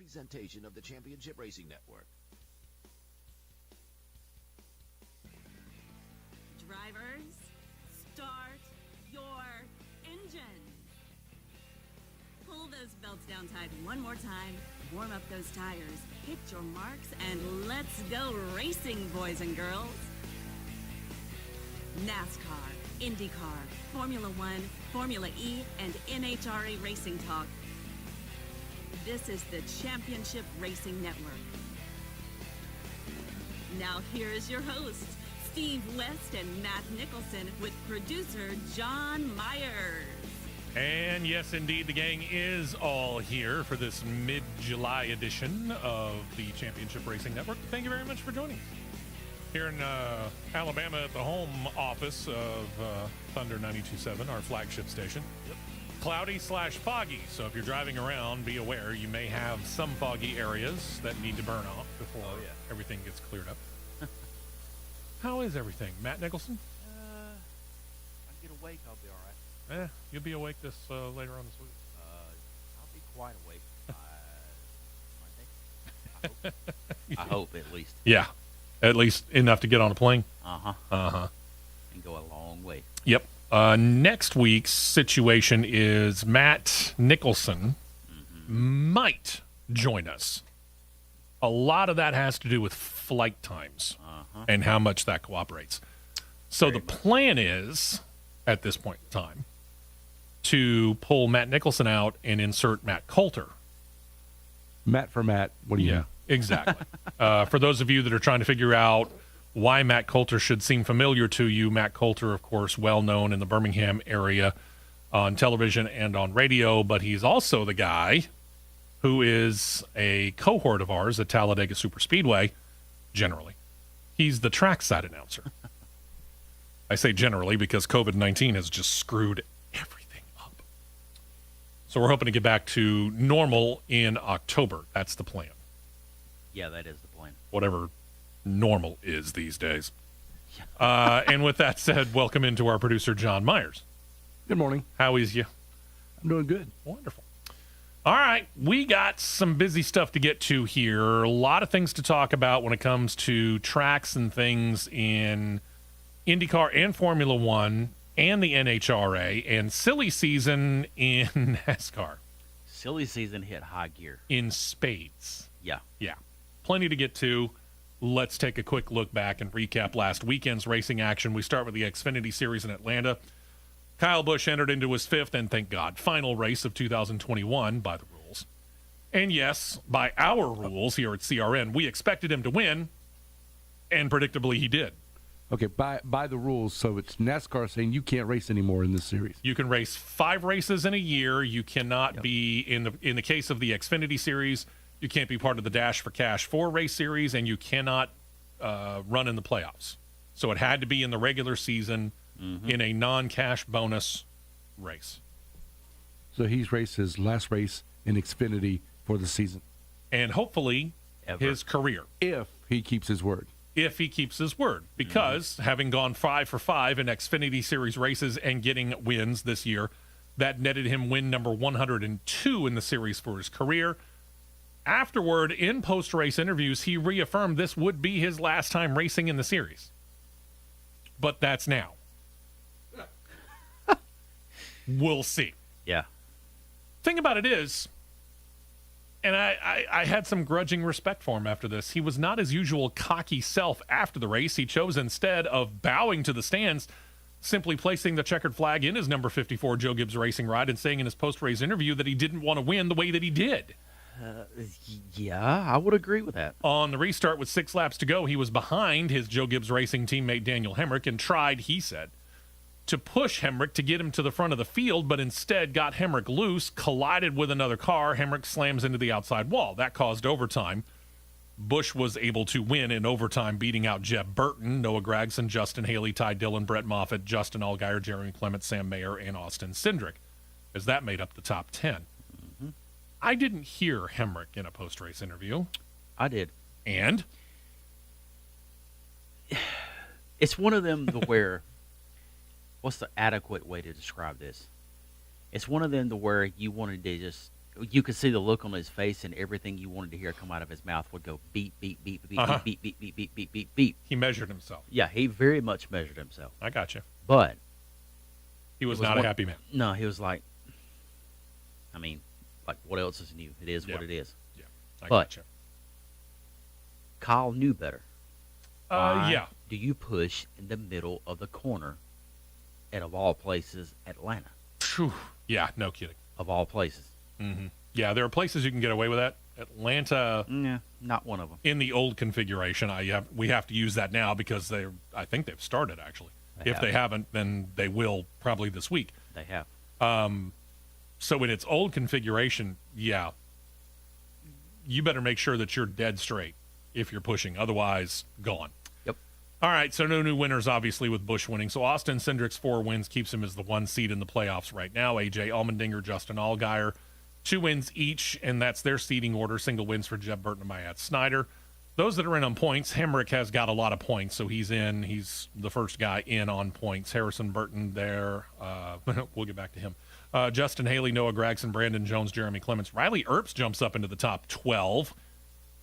presentation of the Championship Racing Network. Drivers, start your engines. Pull those belts down tight one more time, warm up those tires, hit your marks, and let's go racing, boys and girls. NASCAR, Indycar, Formula One, Formula E, and NHRA Racing Talk. This is the Championship Racing Network. Now here is your host, Steve West and Matt Nicholson, with producer John Myers. And yes, indeed, the gang is all here for this mid-July edition of the Championship Racing Network. Thank you very much for joining us. Here in Alabama at the home office of Thunder 92.7, our flagship station. Yep. Cloudy/foggy, so if you're driving around, be aware you may have some foggy areas that need to burn off before everything gets cleared up. How is everything? Matt Nicholson? I get awake, I'll be all right. You'll be awake this later on this week. I'll be quite awake by Monday. I hope at least. Yeah, at least enough to get on a plane. And go a long way. Yep. Next week's situation is Matt Nicholson might join us. A lot of that has to do with flight times and how much that cooperates. So the plan is, at this point in time, to pull Matt Nicholson out and insert Matt Coulter. Matt for Matt. What do you mean? Exactly. For those of you that are trying to figure out why Matt Coulter should seem familiar to you, Matt Coulter, of course, well known in the Birmingham area on television and on radio, but he's also the guy who is a cohort of ours at Talladega Superspeedway, generally. He's the trackside announcer. I say generally because COVID-19 has just screwed everything up. So we're hoping to get back to normal in October. That's the plan. Yeah, that is the plan. Whatever normal is these days. And with that said, welcome into our producer, John Myers. Good morning. How is you? I'm doing good. Wonderful. All right, we got some busy stuff to get to here. A lot of things to talk about when it comes to tracks and things in IndyCar and Formula One and the NHRA, and silly season in NASCAR. Silly season hit high gear. In spades. Yeah. Yeah. Plenty to get to. Let's take a quick look back and recap last weekend's racing action. We start with the Xfinity Series in Atlanta. Kyle Busch entered into his fifth and, thank God, final race of 2021 by the rules. And yes, by our rules here at CRN, we expected him to win, and predictably he did. Okay, by the rules, so it's NASCAR saying you can't race anymore in this series. You can race 5 races in a year. You cannot be, in the case of the Xfinity Series, you can't be part of the Dash for Cash 4 race series, and you cannot run in the playoffs. So it had to be in the regular season in a non-cash bonus race. So he's raced his last race in Xfinity for the season. And hopefully his career. If he keeps his word. If he keeps his word. Because having gone 5 for 5 in Xfinity Series races and getting wins this year, that netted him win number 102 in the series for his career. Afterward, in post-race interviews, he reaffirmed this would be his last time racing in the series. But that's now. We'll see. Yeah. Thing about it is, and I had some grudging respect for him after this, he was not his usual cocky self after the race. He chose, instead of bowing to the stands, simply placing the checkered flag in his number 54 Joe Gibbs Racing ride and saying in his post-race interview that he didn't want to win the way that he did. Yeah, I would agree with that. On the restart with 6 laps to go, he was behind his Joe Gibbs Racing teammate Daniel Hemrick and tried, he said, to push Hemrick to get him to the front of the field, but instead got Hemrick loose, collided with another car. Hemrick slams into the outside wall. That caused overtime. Busch was able to win in overtime, beating out Jeb Burton, Noah Gragson, Justin Haley, Ty Dillon, Brett Moffitt, Justin Allgaier, Jeremy Clement, Sam Mayer, and Austin Cindric, as that made up the top 10. I didn't hear Hemrick in a post-race interview. I did. And? It's one of them to where, what's the adequate way to describe this? It's one of them to where you wanted to just you could see the look on his face, and everything you wanted to hear come out of his mouth would go beep, beep, beep, beep, beep, beep, beep, beep, beep, beep, beep. He measured himself. Yeah, he very much measured himself. I got you. But He was not a happy man. no, he was like, I mean, like, what else is new? It is Yeah. what it is. Yeah, I But- got you. Kyle knew better. Why Yeah. do you push in the middle of the corner at, of all places, Atlanta? Phew. Yeah, no kidding. Of all places. Yeah, there are places you can get away with that. Atlanta, Yeah, not one of them. in the old configuration, we have to use that now because I think they've started, actually. They If they haven't, then they will probably this week. They have. So in its old configuration, yeah, you better make sure that you're dead straight if you're pushing. Otherwise, gone. Yep. All right, so no new winners, obviously, with Busch winning. So Austin Cindric's 4 wins keeps him as the 1 seed in the playoffs right now. A.J. Allmendinger, Justin Allgaier, 2 wins each, and that's their seeding order. Single wins for Jeb Burton and Matt Snyder. Those that are in on points, Hemrick has got a lot of points, so he's in. He's the first guy in on points. Harrison Burton there. We'll get back to him. Justin Haley, Noah Gragson, Brandon Jones, Jeremy Clements. Riley Earps jumps up into the top 12,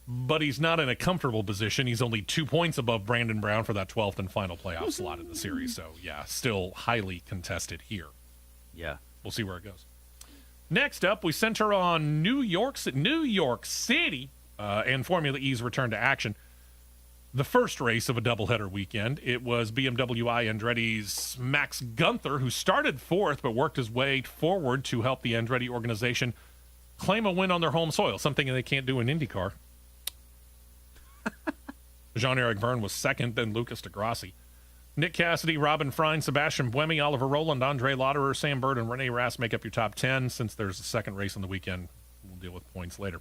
but he's not in a comfortable position. He's only 2 points above Brandon Brown for that 12th and final playoff slot in the series. So, yeah, still highly contested here. Yeah. We'll see where it goes. Next up, we center on New York City and Formula E's return to action. The first race of a doubleheader weekend, it was BMW Andretti's Max Gunther, who started 4th but worked his way forward to help the Andretti organization claim a win on their home soil, something they can't do in IndyCar. Jean-Eric Verne was 2nd, then Lucas deGrassi. Nick Cassidy, Robin Frein, Sebastian Buemi, Oliver Rowland, Andre Lauderer, Sam Bird, and Rene Rast make up your top 10. Since there's a second race on the weekend, we'll deal with points later.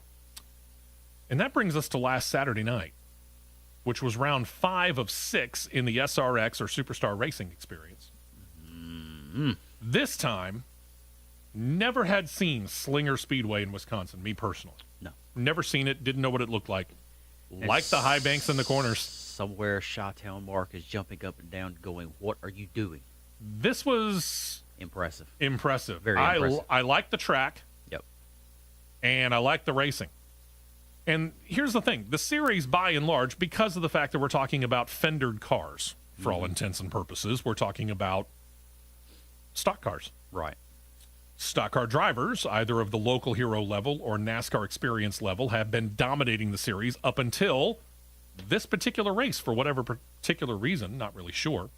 And that brings us to last Saturday night, which was round 5 of 6 in the SRX or Superstar Racing Experience. This time, never had seen Slinger Speedway in Wisconsin, me personally. No. Never seen it, didn't know what it looked like. Like the high banks in the corners. Somewhere Chi-Town Mark is jumping up and down going, what are you doing? This was Impressive. impressive. Very impressive. I like the track, Yep. and I like the racing. And here's the thing. The series, by and large, because of the fact that we're talking about fendered cars, for all intents and purposes, we're talking about stock cars. Right. Stock car drivers, either of the local hero level or NASCAR experience level, have been dominating the series up until this particular race for whatever particular reason, not really sure.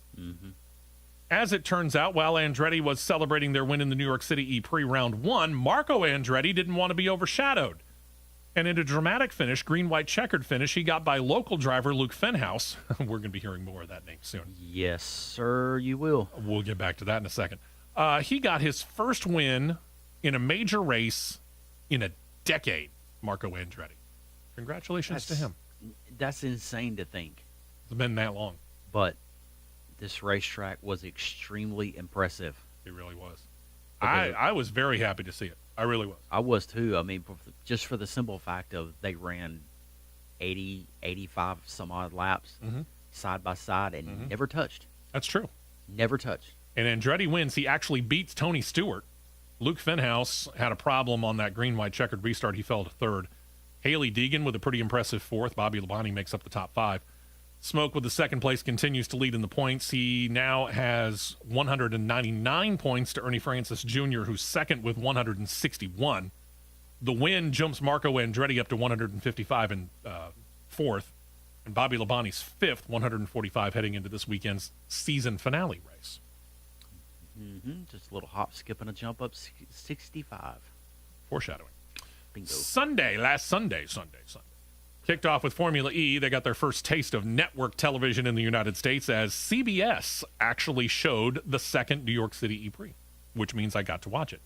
As it turns out, while Andretti was celebrating their win in the New York City E-Prix Round 1, Marco Andretti didn't want to be overshadowed. And in a dramatic finish, green-white checkered finish, he got by local driver Luke Fenhaus. We're going to be hearing more of that name soon. Yes, sir, you will. We'll get back to that in a second. He got his first win in a major race in a decade, Marco Andretti. Congratulations to him. That's insane to think. It's been that long. But this racetrack was extremely impressive. It really was. Okay. I was very happy to see it. I really was. I was too. I mean, just for the simple fact of they ran 80, 85 some odd laps side by side and never touched. That's true. Never touched. And Andretti wins. He actually beats Tony Stewart. Luke Fenhaus had a problem on that green-white checkered restart. He fell to 3rd. Haley Deegan with a pretty impressive 4th. Bobby Labonte makes up the top 5. Smoke with the 2nd place continues to lead in the points. He now has 199 points to Ernie Francis Jr., who's 2nd with 161. The win jumps Marco Andretti up to 155 and 4th. And Bobby Labonte's 5th, 145, heading into this weekend's season finale race. Just a little hop, skip, and a jump up 65. Foreshadowing. Bingo. Last Sunday. Kicked off with Formula E. They got their first taste of network television in the United States as CBS actually showed the second New York City E-Prix, which means I got to watch it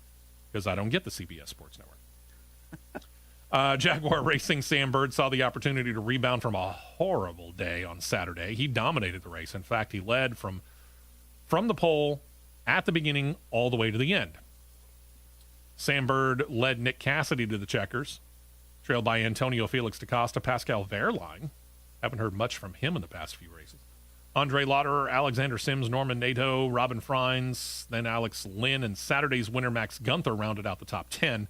because I don't get the CBS Sports Network. Jaguar Racing Sam Bird saw the opportunity to rebound from a horrible day on Saturday. He dominated the race. In fact, he led from the pole at the beginning all the way to the end. Sam Bird led Nick Cassidy to the checkers, trailed by Antonio Felix da Costa, Pascal Wehrlein. Haven't heard much from him in the past few races. Andre Lauderer, Alexander Sims, Norman Nato, Robin Freins, then Alex Lynn, and Saturday's winner Max Gunther rounded out the top 10.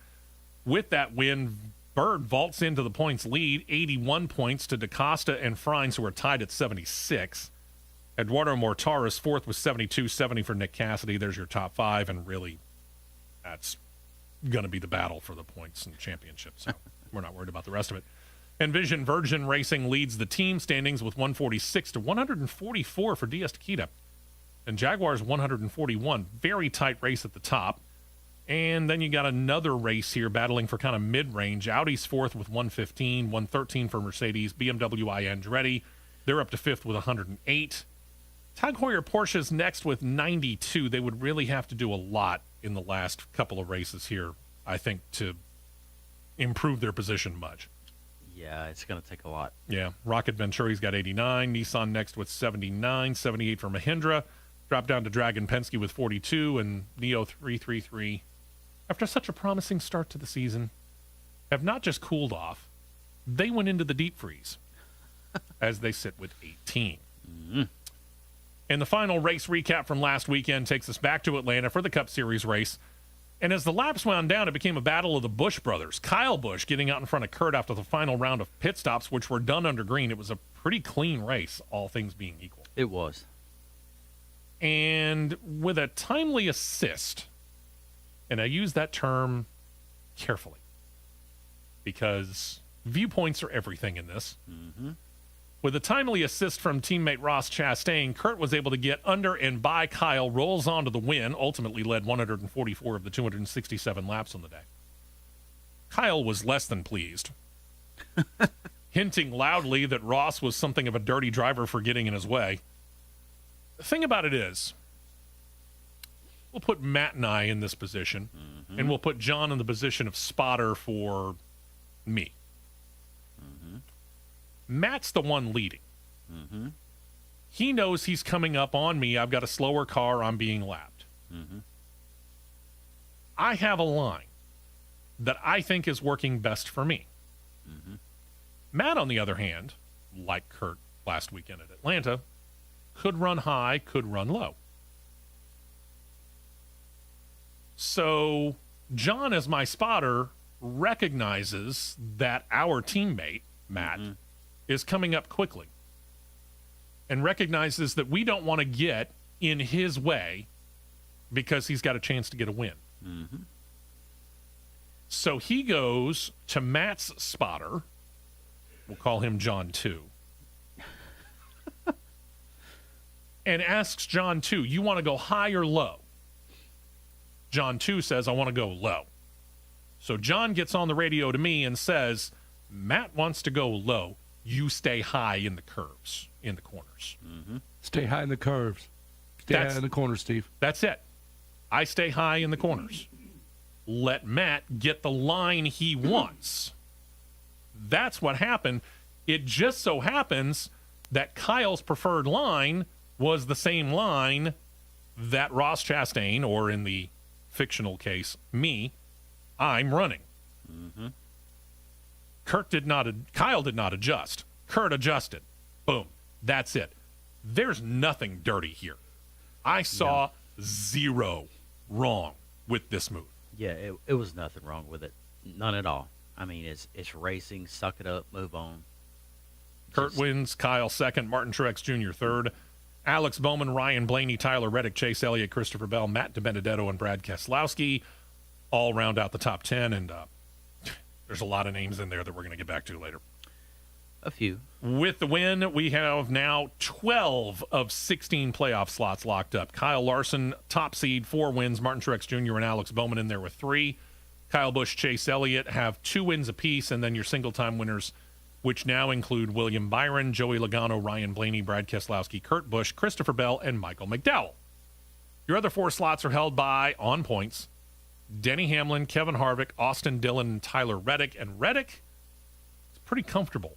With that win, Bird vaults into the points lead, 81 points to DaCosta and Frines, who are tied at 76. Eduardo Mortar is fourth with 72, 70 for Nick Cassidy. There's your top five, and really, that's going to be the battle for the points and championship, so we're not worried about the rest of it. Envision Virgin Racing leads the team standings with 146 to 144 for Diaz Tequita. And Jaguars 141. Very tight race at the top. And then you got another race here battling for kind of mid-range. Audi's fourth with 115, 113 for Mercedes. BMW i Andretti, they're up to fifth with 108. Tag Heuer Porsche's next with 92. They would really have to do a lot in the last couple of races here, I think, to improve their position much. Yeah, it's going to take a lot. Yeah. Rocket Venturi's got 89. Nissan next with 79. 78 for Mahindra. Drop down to Dragon Penske with 42. And Neo 333, after such a promising start to the season, have not just cooled off, they went into the deep freeze as they sit with 18. Mm-hmm. And the final race recap from last weekend takes us back to Atlanta for the Cup Series race. And as the laps wound down, it became a battle of the Busch brothers. Kyle Busch getting out in front of Kurt after the final round of pit stops, which were done under green. It was a pretty clean race, all things being equal. It was. And with a timely assist, and I use that term carefully because viewpoints are everything in this. Mm-hmm. With a timely assist from teammate Ross Chastain, Kurt was able to get under and by Kyle, rolls on to the win, ultimately led 144 of the 267 laps on the day. Kyle was less than pleased, hinting loudly that Ross was something of a dirty driver for getting in his way. The thing about it is, we'll put Matt and I in this position, mm-hmm. and we'll put John in the position of spotter for me. Matt's the one leading. Mm-hmm. He knows he's coming up on me. I've got a slower car. I'm being lapped. Mm-hmm. I have a line that I think is working best for me. Mm-hmm. Matt, on the other hand, like Kurt last weekend at Atlanta, could run high, could run low. So John, as my spotter, recognizes that our teammate, Matt, mm-hmm. is coming up quickly and recognizes that we don't want to get in his way because he's got a chance to get a win. Mm-hmm. So he goes to Matt's spotter. We'll call him John 2. And asks John 2, you want to go high or low? John 2 says, I want to go low. So John gets on the radio to me and says, Matt wants to go low. You stay high in the curves, in the corners. Mm-hmm. Stay high in the curves. Stay high in the corners, Steve. That's it. I stay high in the corners. Let Matt get the line he wants. That's what happened. It just so happens that Kyle's preferred line was the same line that Ross Chastain, or in the fictional case, me, I'm running. Mm-hmm. Kyle did not adjust. Kurt adjusted. Boom. That's it. There's nothing dirty here. I saw zero wrong with this move. Yeah, it was nothing wrong with it. None at all. I mean, it's racing. Suck it up. Move on. Kurt wins. Kyle second. Martin Truex Jr. third. Alex Bowman, Ryan Blaney, Tyler Reddick, Chase Elliott, Christopher Bell, Matt DiBenedetto, and Brad Keselowski all round out the top 10. And there's a lot of names in there that we're going to get back to later. A few. With the win, we have now 12 of 16 playoff slots locked up. Kyle Larson, top seed, 4 wins. Martin Truex Jr. and Alex Bowman in there with 3. Kyle Busch, Chase Elliott have 2 wins apiece, and then your single-time winners, which now include William Byron, Joey Logano, Ryan Blaney, Brad Keselowski, Kurt Busch, Christopher Bell, and Michael McDowell. Your other 4 slots are held by, on points, Denny Hamlin, Kevin Harvick, Austin Dillon, and Tyler Reddick. And Reddick is pretty comfortable.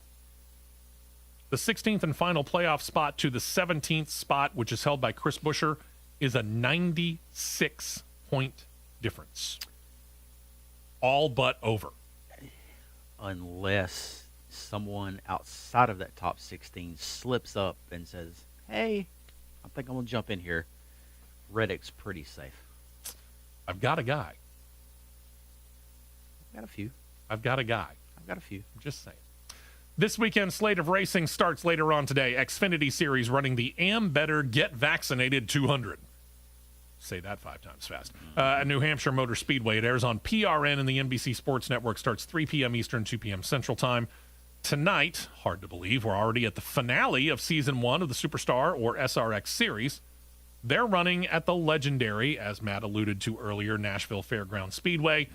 The 16th and final playoff spot to the 17th spot, which is held by Chris Buescher, is a 96-point difference. All but over. Unless someone outside of that top 16 slips up and says, hey, I think I'm going to jump in here. Reddick's pretty safe. I've got a guy. Got a few. I've got a guy. I've got a few. I'm just saying. This weekend's slate of racing starts later on today. Xfinity Series running the Am Better Get Vaccinated 200. Say that 5 times fast. At New Hampshire Motor Speedway. It airs on PRN and the NBC Sports Network. Starts 3 p.m. Eastern, 2 p.m. Central Time. Tonight, hard to believe, we're already at the finale of Season 1 of the Superstar or SRX Series. They're running at the legendary, as Matt alluded to earlier, Nashville Fairgrounds Speedway.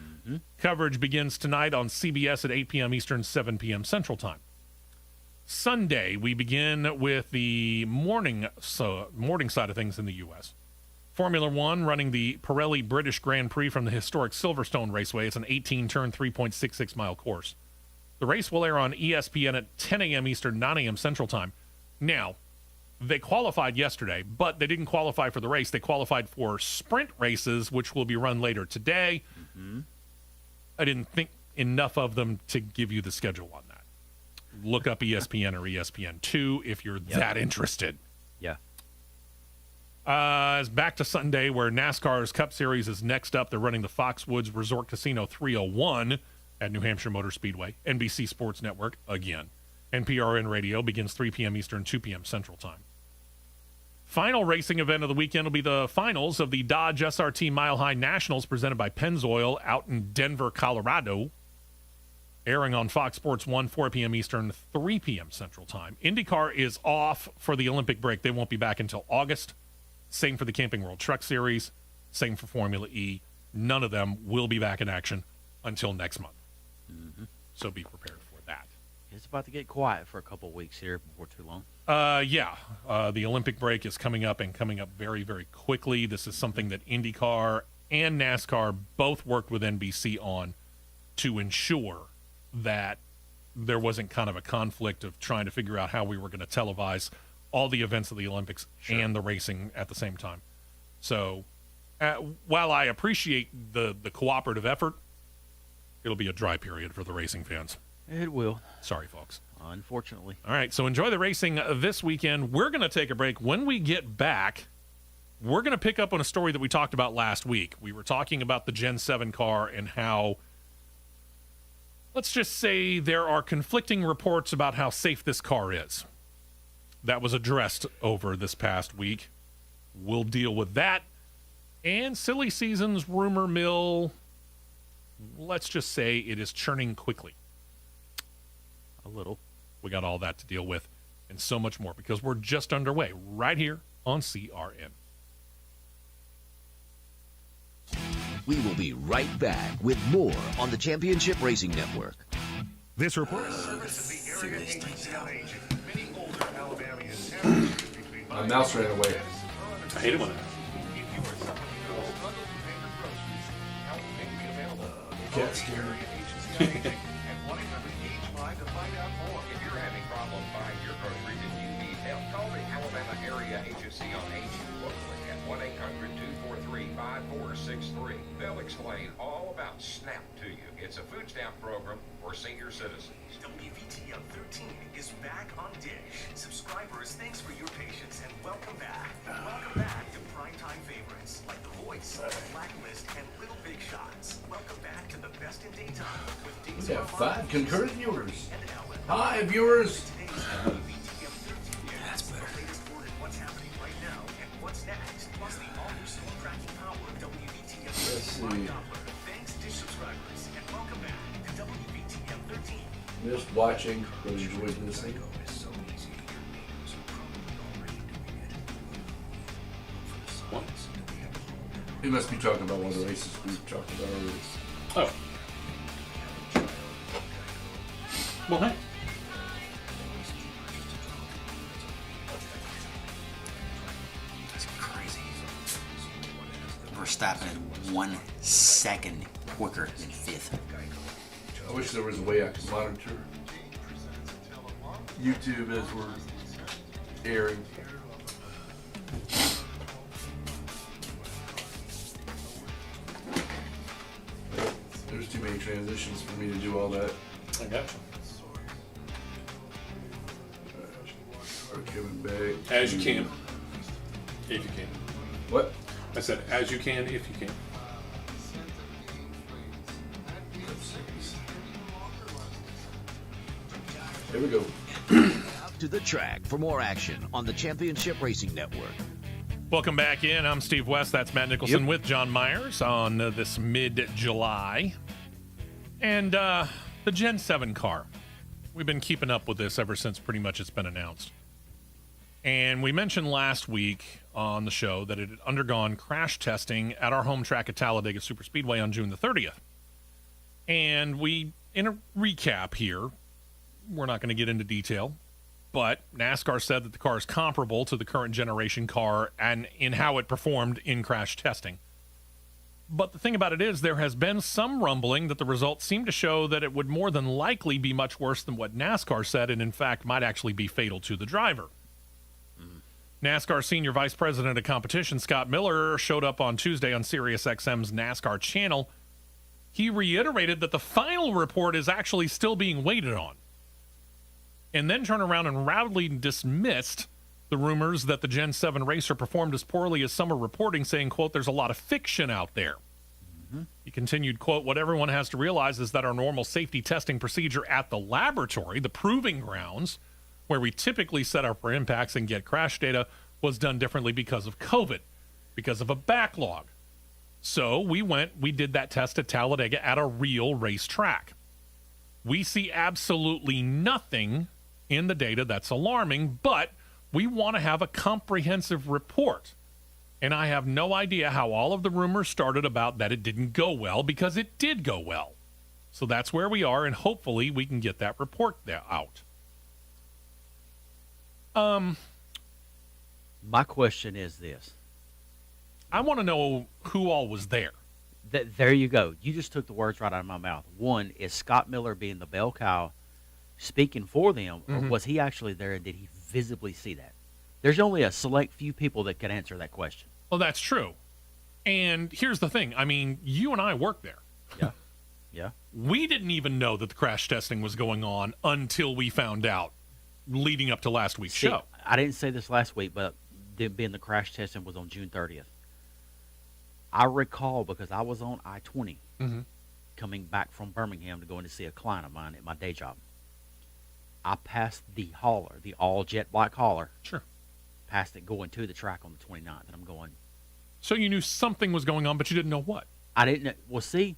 Coverage begins tonight on CBS at 8 p.m. Eastern, 7 p.m. Central Time. Sunday, we begin with the morning side of things in the U.S. Formula One running the Pirelli British Grand Prix from the historic Silverstone Raceway. It's an 18-turn, 3.66-mile course. The race will air on ESPN at 10 a.m. Eastern, 9 a.m. Central Time. Now, they qualified yesterday, but they didn't qualify for the race. They qualified for sprint races, which will be run later today. I didn't think enough of them to give you the schedule on that. Look up ESPN or ESPN2 if you're that interested. Yeah. It's back to Sunday, where NASCAR's Cup Series is next up. They're running the Foxwoods Resort Casino 301 at New Hampshire Motor Speedway. NBC Sports Network again. NPRN Radio begins 3 p.m. Eastern, 2 p.m. Central Time. Final racing event of the weekend will be the finals of the Dodge SRT Mile High Nationals presented by Pennzoil out in Denver, Colorado. Airing on Fox Sports 1, 4 p.m. Eastern, 3 p.m. Central Time. Indycar is off for the Olympic break. They won't be back until August. Same for the Camping World Truck Series. Same for Formula E. None of them will be back in action until next month. So be prepared for that. It's about to get quiet for a couple weeks here before too long. The Olympic break is coming up very, very quickly. This is something that IndyCar and NASCAR both worked with NBC on to ensure that there wasn't kind of a conflict of trying to figure out how we were going to televise all the events of the Olympics and the racing at the same time. So while I appreciate the cooperative effort, it'll be a dry period for the racing fans. It will. Sorry, folks. Unfortunately. All right, so enjoy the racing this weekend. We're going to take a break. When we get back, we're going to pick up on a story that we talked about last week. We were talking about the Gen 7 car and how, let's just say, there are conflicting reports about how safe this car is. That was addressed over this past week. We'll deal with that. And silly season's rumor mill, let's just say it is churning quickly. A little. We got all that to deal with and so much more because we're just underway right here on CRN. We will be right back with more on the Championship Racing Network. This report. My mouse ran away. I hate it when Cat scared. They'll explain all about SNAP to you. It's a food stamp program for senior citizens. WTDR 13 is back on Dish. Subscribers, thanks for your patience and welcome back. Welcome back to primetime favorites like The Voice, Blacklist, and Little Big Shots. Welcome back to the best in daytime with We have 5 concurrent viewers. and Ellen. Hi, viewers. Today's WTDR 13 that's better. The latest word in what's happening right now and what's next, plus the all-new storm tracking power of WTDR 13. Let's see. Thanks, Dish subscribers, and welcome back to WTDR 13. Missed watching, but enjoyed listening. He must be talking about one of the races we've talked about already. Oh. Well, hey. That's crazy. Verstappen 1 second quicker than 5th. I wish there was a way I could monitor YouTube as we're airing. There's too many transitions for me to do all that. I got you. We're coming back. As you can. If you can. What? I said, as you can, if you can. Let's see. Here we go. To the track for more action on the Championship Racing Network. Welcome back in. I'm Steve West. That's Matt Nicholson with John Myers on this mid-July. And the Gen 7 car. We've been keeping up with this ever since pretty much it's been announced. And we mentioned last week on the show that it had undergone crash testing at our home track at Talladega Superspeedway on June the 30th. And we, in a recap here, we're not going to get into detail, but NASCAR said that the car is comparable to the current generation car and in how it performed in crash testing. But the thing about it is there has been some rumbling that the results seem to show that it would more than likely be much worse than what NASCAR said and, in fact, might actually be fatal to the driver. NASCAR Senior Vice President of Competition Scott Miller showed up on Tuesday on SiriusXM's NASCAR channel. He reiterated that the final report is actually still being waited on, and then turned around and roundly dismissed the rumors that the Gen 7 racer performed as poorly as some are reporting, saying, quote, there's a lot of fiction out there. He continued, quote, what everyone has to realize is that our normal safety testing procedure at the laboratory, the proving grounds, where we typically set up for impacts and get crash data, was done differently because of COVID, because of a backlog. So we did that test at Talladega at a real racetrack. We see absolutely nothing in the data that's alarming, but we want to have a comprehensive report. And I have no idea how all of the rumors started about that it didn't go well, because it did go well. So that's where we are, and hopefully we can get that report out. My question is this. I want to know who all was there. There you go. You just took the words right out of my mouth. One, is Scott Miller being the bell cow speaking for them, or was he actually there and did he visibly see that? There's only a select few people that can answer that question. Well, that's true. And here's the thing. I mean, you and I work there. Yeah. Yeah. We didn't even know that the crash testing was going on until we found out leading up to last week's show. I didn't say this last week, but being the crash testing was on June 30th. I recall because I was on I-20 coming back from Birmingham to go in to see a client of mine at my day job. I passed the hauler, the all-jet black hauler. Sure. Passed it going to the track on the 29th, and I'm going. So you knew something was going on, but you didn't know what? I didn't know. Well, see,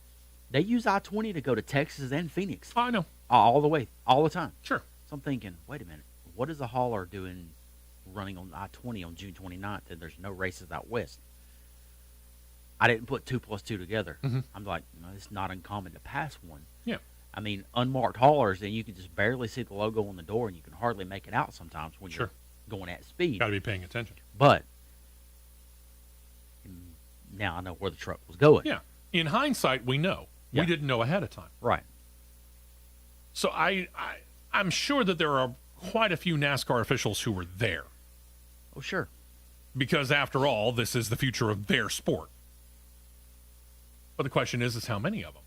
they use I-20 to go to Texas and Phoenix. I know. All the way, all the time. Sure. So I'm thinking, wait a minute, what is a hauler doing running on I-20 on June 29th and there's no races out west? I didn't put 2 plus 2 together. I'm like, it's not uncommon to pass one. Yeah. I mean, unmarked haulers, and you can just barely see the logo on the door, and you can hardly make it out sometimes when you're going at speed. Got to be paying attention. But now I know where the truck was going. Yeah. In hindsight, we know. Yeah. We didn't know ahead of time. Right. So I'm sure that there are quite a few NASCAR officials who were there. Oh, sure. Because after all, this is the future of their sport. But the question is how many of them?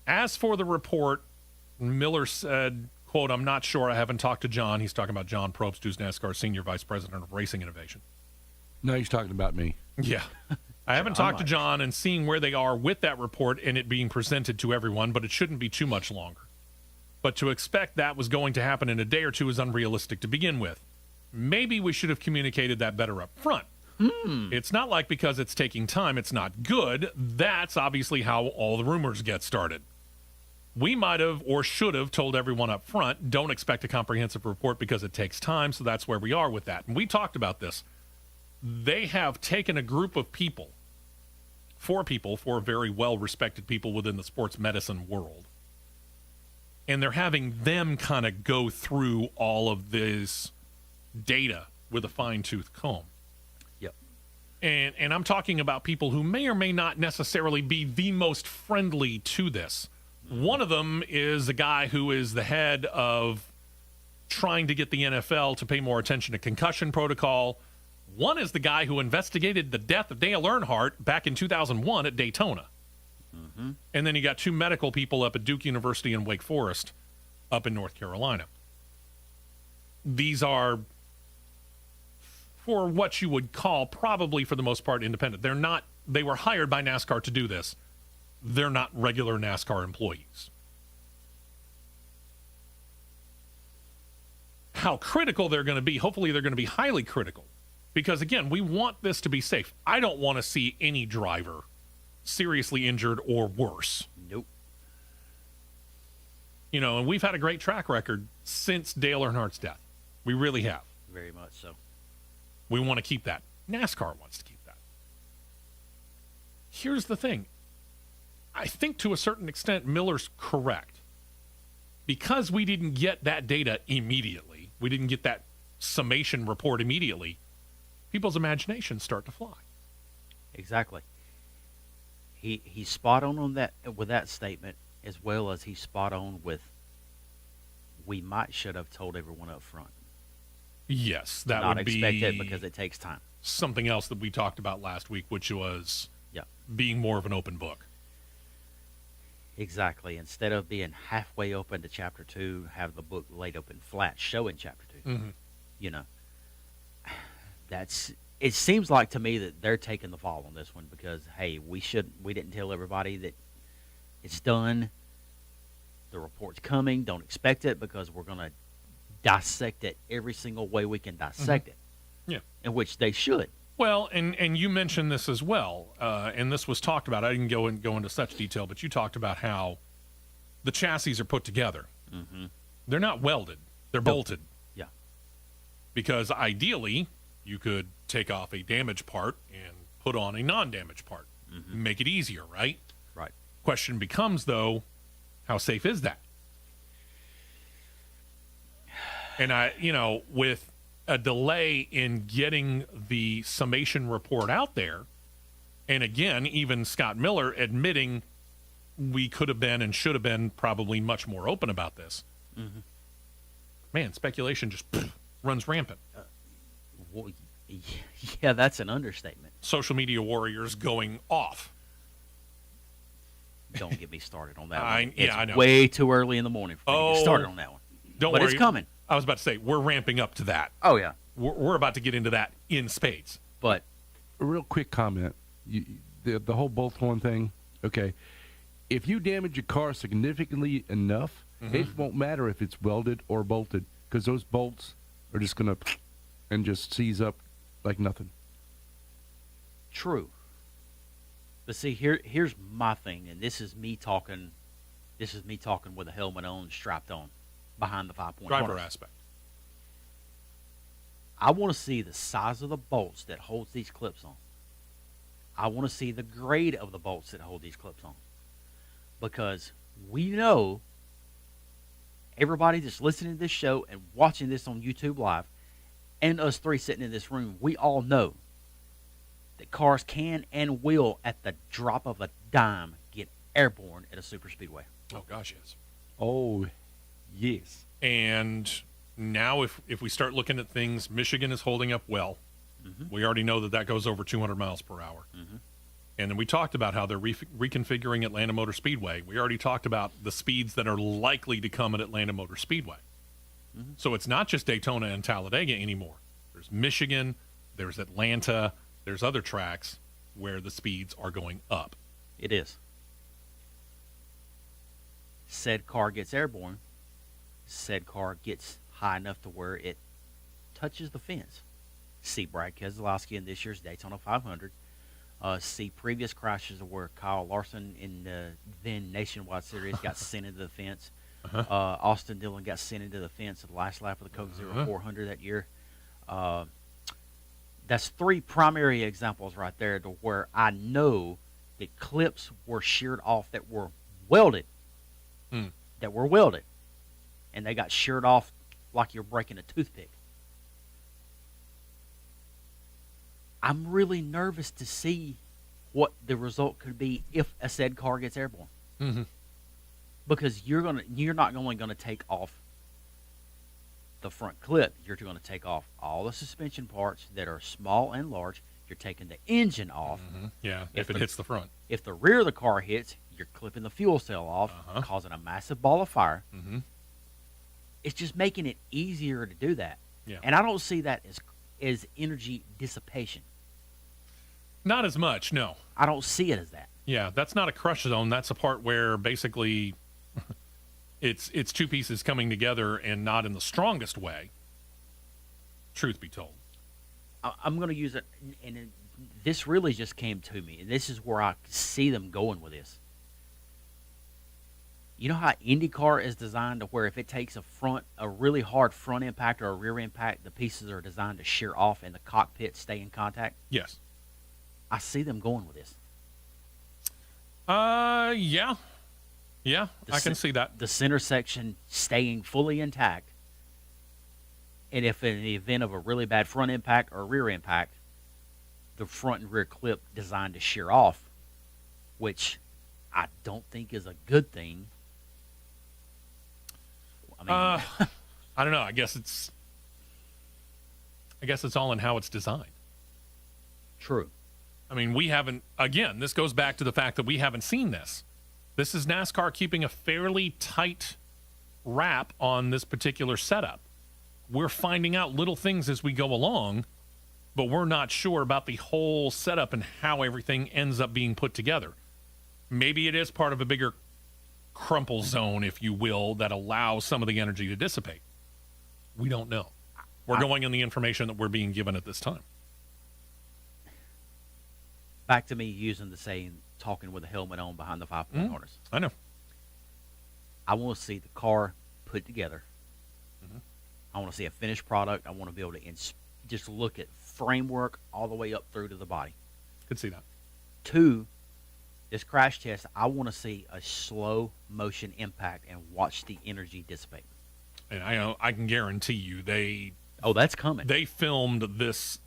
As for the report, Miller said, quote, I'm not sure. I haven't talked to John. He's talking about John Probst, who's NASCAR Senior Vice President of Racing Innovation. No, he's talking about me. Yeah. I haven't talked to John and seeing where they are with that report and it being presented to everyone, but it shouldn't be too much longer. But to expect that was going to happen in a day or two is unrealistic to begin with. Maybe we should have communicated that better up front. It's not like because it's taking time, it's not good. That's obviously how all the rumors get started. We might have or should have told everyone up front, don't expect a comprehensive report because it takes time, so that's where we are with that. And we talked about this. They have taken a group of people, four very well-respected people within the sports medicine world, and they're having them kind of go through all of this data with a fine-tooth comb. Yep. And I'm talking about people who may or may not necessarily be the most friendly to this. One of them is a guy who is the head of trying to get the NFL to pay more attention to concussion protocol. One is the guy who investigated the death of Dale Earnhardt back in 2001 at Daytona. And then you got two medical people up at Duke University and Wake Forest up in North Carolina. These are, for what you would call, probably for the most part, independent. They were hired by NASCAR to do this. They're not regular NASCAR employees. how critical they're going to be. Hopefully, they're going to be highly critical, because again, we want this to be safe. I don't want to see any driver seriously injured or worse. Nope. You know, and we've had a great track record since Dale Earnhardt's death. We really have. Very much so. We want to keep that. NASCAR wants to keep that. Here's the thing. I think to a certain extent, Miller's correct. Because we didn't get that data immediately, we didn't get that summation report immediately, people's imaginations start to fly. Exactly. He's spot on that with that statement, as well as he's spot on with we should have told everyone up front. Yes, that Not would be expect it because it takes time. something else that we talked about last week, which was Yeah. being more of an open book. Exactly. Instead of being halfway open to chapter 2, have the book laid open flat, showing chapter 2. Mm-hmm. You know, it seems like to me that they're taking the fall on this one because, hey, we didn't tell everybody that it's done. The report's coming. Don't expect it because we're going to dissect it every single way we can dissect it. Yeah. In which they should. Well, and you mentioned this as well, and this was talked about. I didn't go into such detail, but you talked about how the chassis are put together. Mm-hmm. They're not welded; they're bolted. Yeah. Because ideally, you could take off a damaged part and put on a non-damaged part, make it easier, right? Right. Question becomes, though, how safe is that? And with a delay in getting the summation report out there, and again, even Scott Miller admitting we could have been and should have been probably much more open about this. Mm-hmm. Man, speculation just runs rampant. Well, yeah, that's an understatement. Social media warriors going off. Don't get me started on that I one. It's know. way too early in the morning for me to get started on that one. Don't But worry. it's coming. I was about to say, we're ramping up to that. Oh, yeah. We're about to get into that in spades. But A real quick comment. The whole bolt horn thing, okay. If you damage your car significantly enough, it won't matter if it's welded or bolted because those bolts are just going to and just seize up like nothing. true. But see, here's my thing, and this is me talking with a helmet on, strapped on, behind the 5-point Driver harness. aspect. I want to see the size of the bolts that holds these clips on. I want to see the grade of the bolts that hold these clips on. Because we know, everybody that's listening to this show and watching this on YouTube Live, and us three sitting in this room, we all know that cars can and will, at the drop of a dime, get airborne at a super speedway. Oh, gosh, yes. Oh, yes. And now if we start looking at things, Michigan is holding up well. We already know that goes over 200 miles per hour. And then we talked about how they're reconfiguring Atlanta Motor Speedway. We already talked about the speeds that are likely to come at Atlanta Motor Speedway. So it's not just Daytona and Talladega anymore. There's Michigan, there's Atlanta, there's other tracks where the speeds are going up. It is. Said car gets airborne. Said car gets high enough to where it touches the fence. See Brad Keselowski in this year's Daytona 500. See previous crashes where Kyle Larson in the then Nationwide Series got sent into the fence. Austin Dillon got sent into the fence at the last lap of the Coke Zero 400 that year. That's three primary examples right there to where I know that clips were sheared off that were welded. And they got sheared off like you're breaking a toothpick. I'm really nervous to see what the result could be if a said car gets airborne. Because you're not only going to take off the front clip, you're going to take off all the suspension parts that are small and large. You're taking the engine off. Yeah, if it hits the front. If the rear of the car hits, you're clipping the fuel cell off, causing a massive ball of fire. It's just making it easier to do that. Yeah. And I don't see that as energy dissipation. Not as much, no. I don't see it as that. Yeah, that's not a crush zone. That's a part where basically it's two pieces coming together and not in the strongest way. truth be told. I'm going to use it, this really just came to me, and this is where I see them going with this. You know how Indycar is designed to where if it takes a really hard front impact or a rear impact, the pieces are designed to shear off and the cockpit stay in contact? Yes. I see them going with this. Yeah. Yeah, I can see that. The center section staying fully intact. And if in the event of a really bad front impact or rear impact, the front and rear clip designed to shear off, which I don't think is a good thing. I mean, I don't know. I guess it's all in how it's designed. True. I mean, we haven't, again, this goes back to the fact that we haven't seen this. This is NASCAR keeping a fairly tight wrap on this particular setup. We're finding out little things as we go along, but we're not sure about the whole setup and how everything ends up being put together. Maybe it is part of a bigger crumple zone, if you will, that allows some of the energy to dissipate. We don't know. We're going on the information that we're being given at this time. Back to me using the saying, talking with a helmet on behind the 5-point harness. I know. I want to see the car put together. I want to see a finished product. I want to be able to just look at framework all the way up through to the body. Could see that. 2, this crash test, I want to see a slow motion impact and watch the energy dissipate. And I can guarantee you that's coming. They filmed this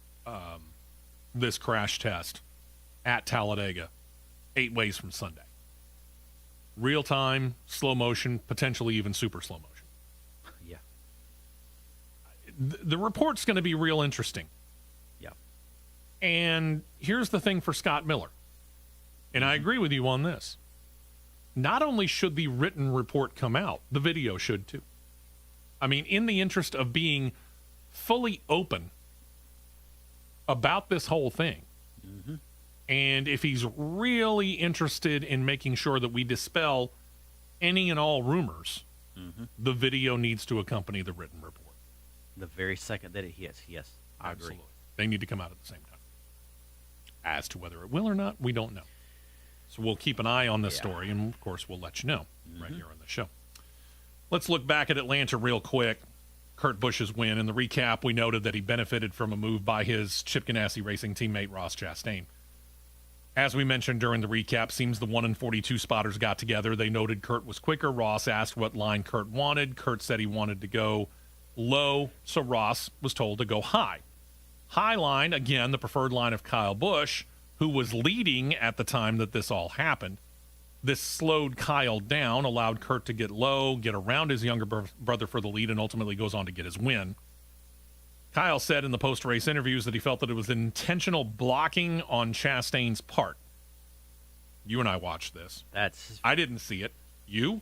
this crash test at Talladega 8 ways from Sunday. Real time, slow motion, potentially even super slow motion. Yeah. The report's going to be real interesting. Yeah. And here's the thing for Scott Miller. And I agree with you on this. Not only should the written report come out, the video should too. I mean, in the interest of being fully open about this whole thing. And if he's really interested in making sure that we dispel any and all rumors, the video needs to accompany the written report. The very second that it hits, yes, I agree. They need to come out at the same time. As to whether it will or not, we don't know. So we'll keep an eye on this story, and of course we'll let you know right here on the show. Let's look back at Atlanta real quick. Kurt Busch's win. In the recap, we noted that he benefited from a move by his Chip Ganassi Racing teammate Ross Chastain. As we mentioned during the recap, seems the 1 and 42 spotters got together. They noted Kurt was quicker. Ross asked what line Kurt wanted. Kurt said he wanted to go low, so Ross was told to go high. High line, again, the preferred line of Kyle Busch, who was leading at the time that this all happened. This slowed Kyle down, allowed Kurt to get low, get around his younger brother for the lead, and ultimately goes on to get his win. Kyle said in the post-race interviews that he felt that it was intentional blocking on Chastain's part. You and I watched this. I didn't see it. You?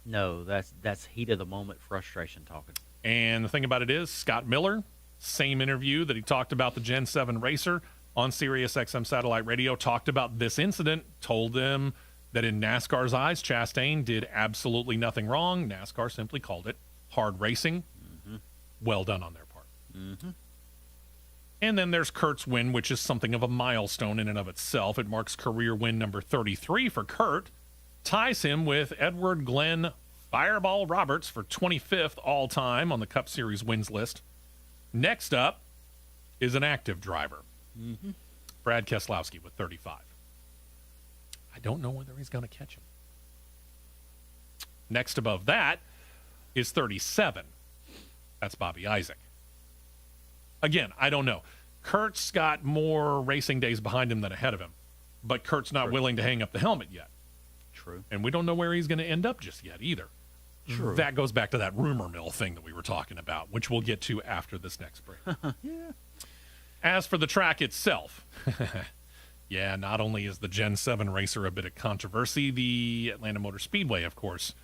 No, that's heat of the moment frustration talking. And the thing about it is, Scott Miller, same interview that he talked about the Gen 7 racer on Sirius XM satellite radio, talked about this incident, told them that in NASCAR's eyes, Chastain did absolutely nothing wrong. NASCAR simply called it hard racing. Well done on their part. And then there's Kurt's win, which is something of a milestone in and of itself. It marks career win number 33 for Kurt, ties him with Edward Glenn Fireball Roberts for 25th all-time on the Cup Series wins list. Next up is an active driver, Brad Keselowski with 35. I don't know whether he's going to catch him. Next above that is 37. That's Bobby Isaac. Again, I don't know. Kurt's got more racing days behind him than ahead of him, but Kurt's not willing to hang up the helmet yet. True. And we don't know where he's going to end up just yet either. True. That goes back to that rumor mill thing that we were talking about, which we'll get to after this next break. As for the track itself, not only is the Gen 7 racer a bit of controversy, the Atlanta Motor Speedway, of course,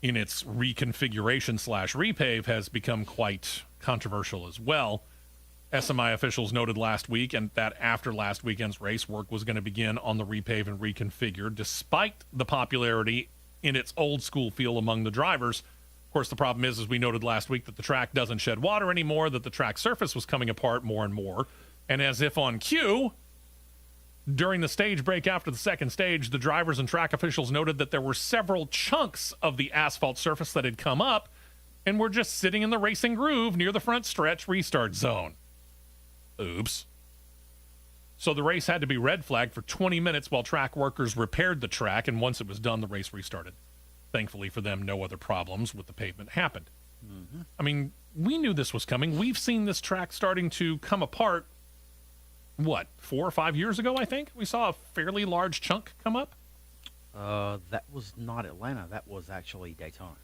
in its reconfiguration / repave has become quite controversial as well. SMI officials noted last week and that after last weekend's race, work was going to begin on the repave and reconfigure. Despite the popularity in its old school feel among the drivers, course, the problem is, as we noted last week, that the track doesn't shed water anymore, that the track surface was coming apart more and more. And as if on cue, during the stage break after the second stage, the drivers and track officials noted that there were several chunks of the asphalt surface that had come up and were just sitting in the racing groove near the front stretch restart zone. Oops. So the race had to be red flagged for 20 minutes while track workers repaired the track, and once it was done, the race restarted. Thankfully for them, no other problems with the pavement happened. Mm-hmm. I mean, we knew this was coming. We've seen this track starting to come apart, 4 or 5 years ago, I think? We saw a fairly large chunk come up. That was not Atlanta. That was actually Daytona.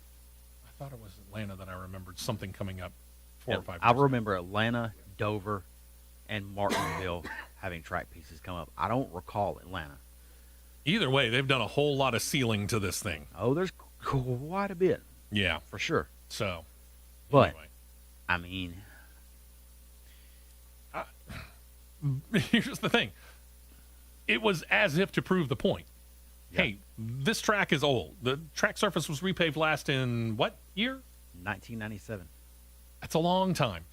I thought it was Atlanta that I remembered something coming up 4 or 5 years I ago. remember Atlanta, Dover, and Martinsville having track pieces come up. I don't recall Atlanta. Either way, they've done a whole lot of sealing to this thing. Oh, there's quite a bit. Yeah. For sure. So, but, anyway. I mean... Here's the thing. It was as if to prove the point. Yep. Hey, this track is old. The track surface was repaved last in what year? 1997. That's a long time.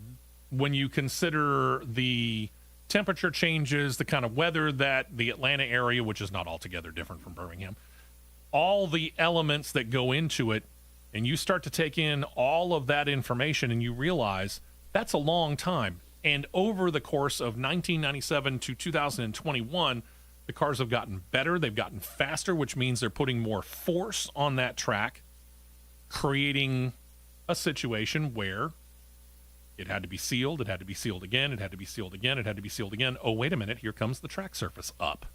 Mm-hmm. When you consider the temperature changes, the kind of weather that the Atlanta area, which is not altogether different from Birmingham, all the elements that go into it, and you start to take in all of that information and you realize that's a long time. And over the course of 1997 to 2021, the cars have gotten better. They've gotten faster, which means they're putting more force on that track, creating a situation where it had to be sealed. It had to be sealed again. It had to be sealed again. It had to be sealed again. Oh, wait a minute. Here comes the track surface up.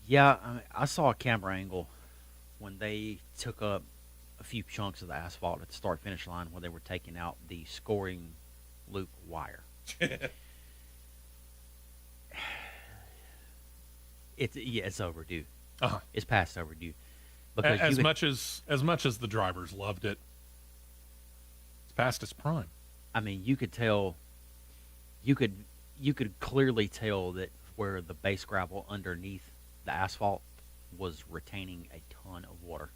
Yeah, I saw a camera angle when they took up a few chunks of the asphalt at the start-finish line where they were taking out the scoring loop wire. It's overdue. Uh-huh. It's past overdue. Because as much as the drivers loved it, it's past its prime. I mean, you could tell. You could clearly tell that where the base gravel underneath the asphalt was retaining a ton of water,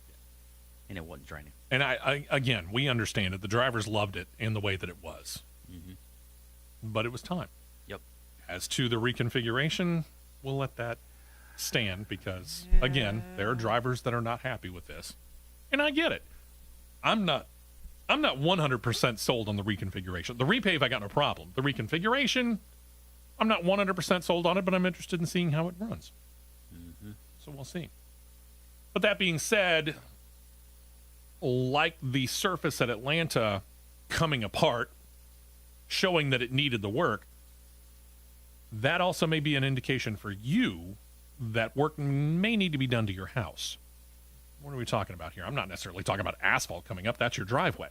and it wasn't draining. And I again, we understand it. The drivers loved it in the way that it was. Mm-hmm. But it was time. Yep. As to the reconfiguration, we'll let that stand because, again, there are drivers that are not happy with this. And I get it. I'm not 100% sold on the reconfiguration. The repave, I got no problem. The reconfiguration, I'm not 100% sold on it, but I'm interested in seeing how it runs. Mm-hmm. So we'll see. But that being said, like the surface at Atlanta coming apart, showing that it needed the work, that also may be an indication for you that work may need to be done to your house. What are we talking about here? I'm not necessarily talking about asphalt coming up. That's your driveway.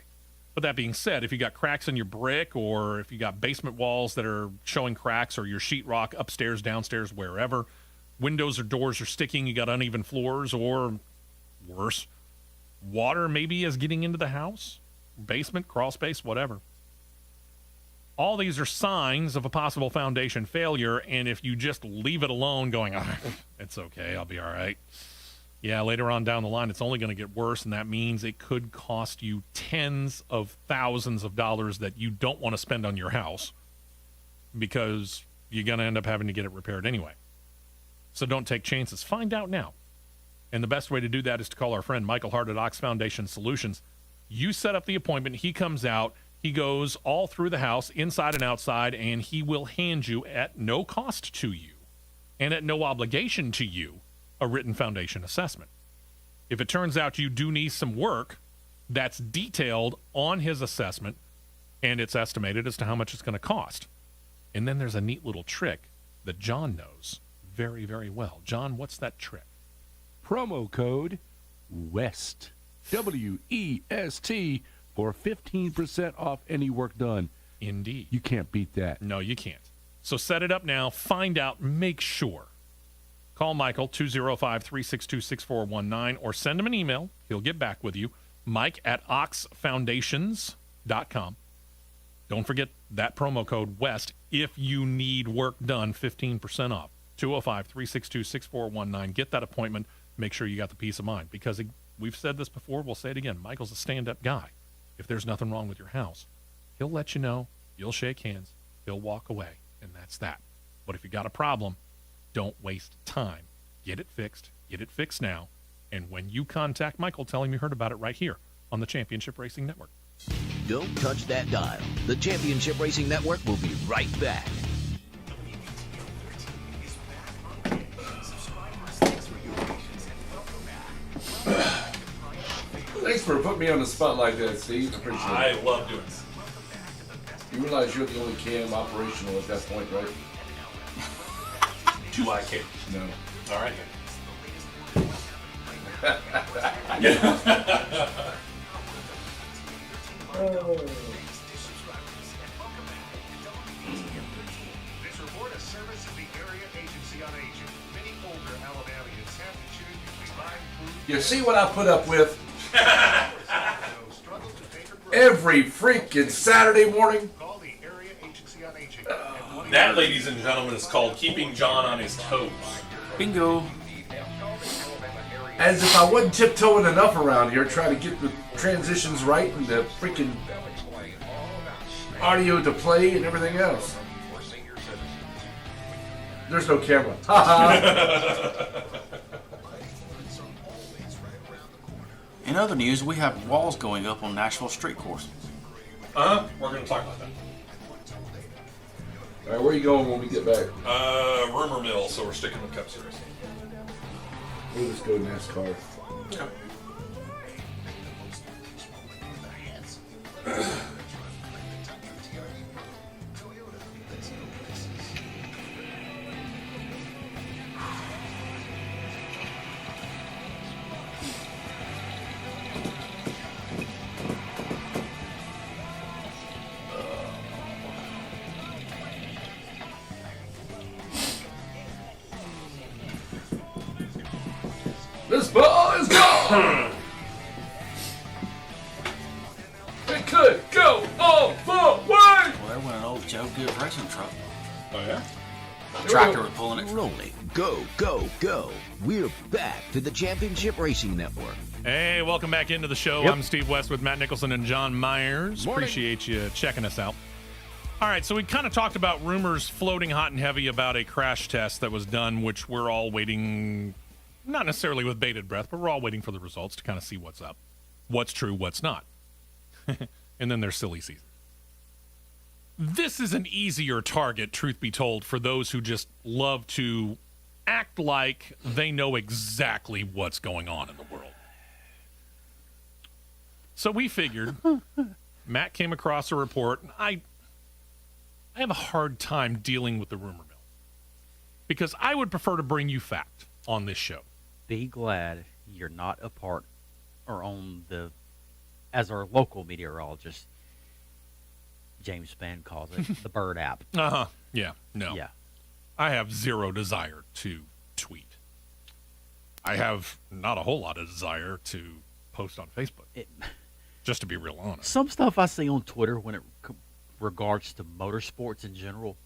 But that being said, if you got cracks in your brick or if you got basement walls that are showing cracks or your sheetrock upstairs, downstairs, wherever, windows or doors are sticking, you got uneven floors, or worse, water maybe is getting into the house, basement, crawl space, whatever. All these are signs of a possible foundation failure, and if you just leave it alone going, it's okay, I'll be all right. Yeah, later on down the line, it's only going to get worse, and that means it could cost you tens of thousands of dollars that you don't want to spend on your house because you're going to end up having to get it repaired anyway. So don't take chances. Find out now. And the best way to do that is to call our friend Michael Hart at Ox Foundation Solutions. You set up the appointment. He comes out. He goes all through the house, inside and outside, and he will hand you at no cost to you and at no obligation to you a written foundation assessment. If it turns out you do need some work, that's detailed on his assessment, and it's estimated as to how much it's going to cost. And then there's a neat little trick that John knows very, very well. John, what's that trick? Promo code WEST, WEST, for 15% off any work done. Indeed. You can't beat that. No, you can't. So set it up now. Find out. Make sure. Call Michael, 205-362-6419, or send him an email. He'll get back with you. Mike at oxfoundations.com. Don't forget that promo code WEST if you need work done, 15% off. 205-362-6419. Get that appointment. Make sure you got the peace of mind. Because, we've said this before, we'll say it again. Michael's a stand-up guy. If there's nothing wrong with your house, he'll let you know. You'll shake hands. He'll walk away, and that's that. But if you got a problem, don't waste time. Get it fixed. Get it fixed now. And when you contact Michael, tell him you heard about it right here on the Championship Racing Network. Don't touch that dial. The Championship Racing Network will be right back. Thanks for putting me on the spot like that, Steve. Appreciate it. I love doing it. You realize you're the only cam operational at that point, right? Do I care? No. All right. This report is service of the Area Agency on Aging. Many older Alabamians have to choose between buying food You see what I put up with and struggle to pay for groceries. every freaking Saturday morning? Call the Area Agency on Aging. That, ladies and gentlemen, is called keeping John on his toes. Bingo. As if I wasn't tiptoeing enough around here trying to get the transitions right and the freaking audio to play and everything else. There's no camera. Ha ha. In other news, we have walls going up on Nashville Street Course. We're going to talk about that. All right, where are you going when we get back? Rumor mill, so we're sticking with Cup Series. We'll just go NASCAR. This ball is gone! It could go all the way! Well, there went an old Joe Gibbs racing truck. Oh, yeah? The tractor was pulling it. Rolling. Go, go, go. We're back to the Championship Racing Network. Hey, welcome back into the show. Yep. I'm Steve West with Matt Nicholson and John Myers. Morning. Appreciate you checking us out. All right, so we kind of talked about rumors floating hot and heavy about a crash test that was done, which we're all waiting, not necessarily with bated breath, but we're all waiting for the results to kind of see what's up, what's true, what's not. And then there's silly season. This is an easier target, truth be told, for those who just love to act like they know exactly what's going on in the world. So we figured, Matt came across a report. I have a hard time dealing with the rumor mill because I would prefer to bring you fact on this show. Be glad you're not a part or on the, as our local meteorologist, James Spann calls it, the Bird app. Uh-huh. Yeah. No. Yeah. I have zero desire to tweet. I have not a whole lot of desire to post on Facebook, just to be real honest. Some stuff I see on Twitter when it regards to motorsports in general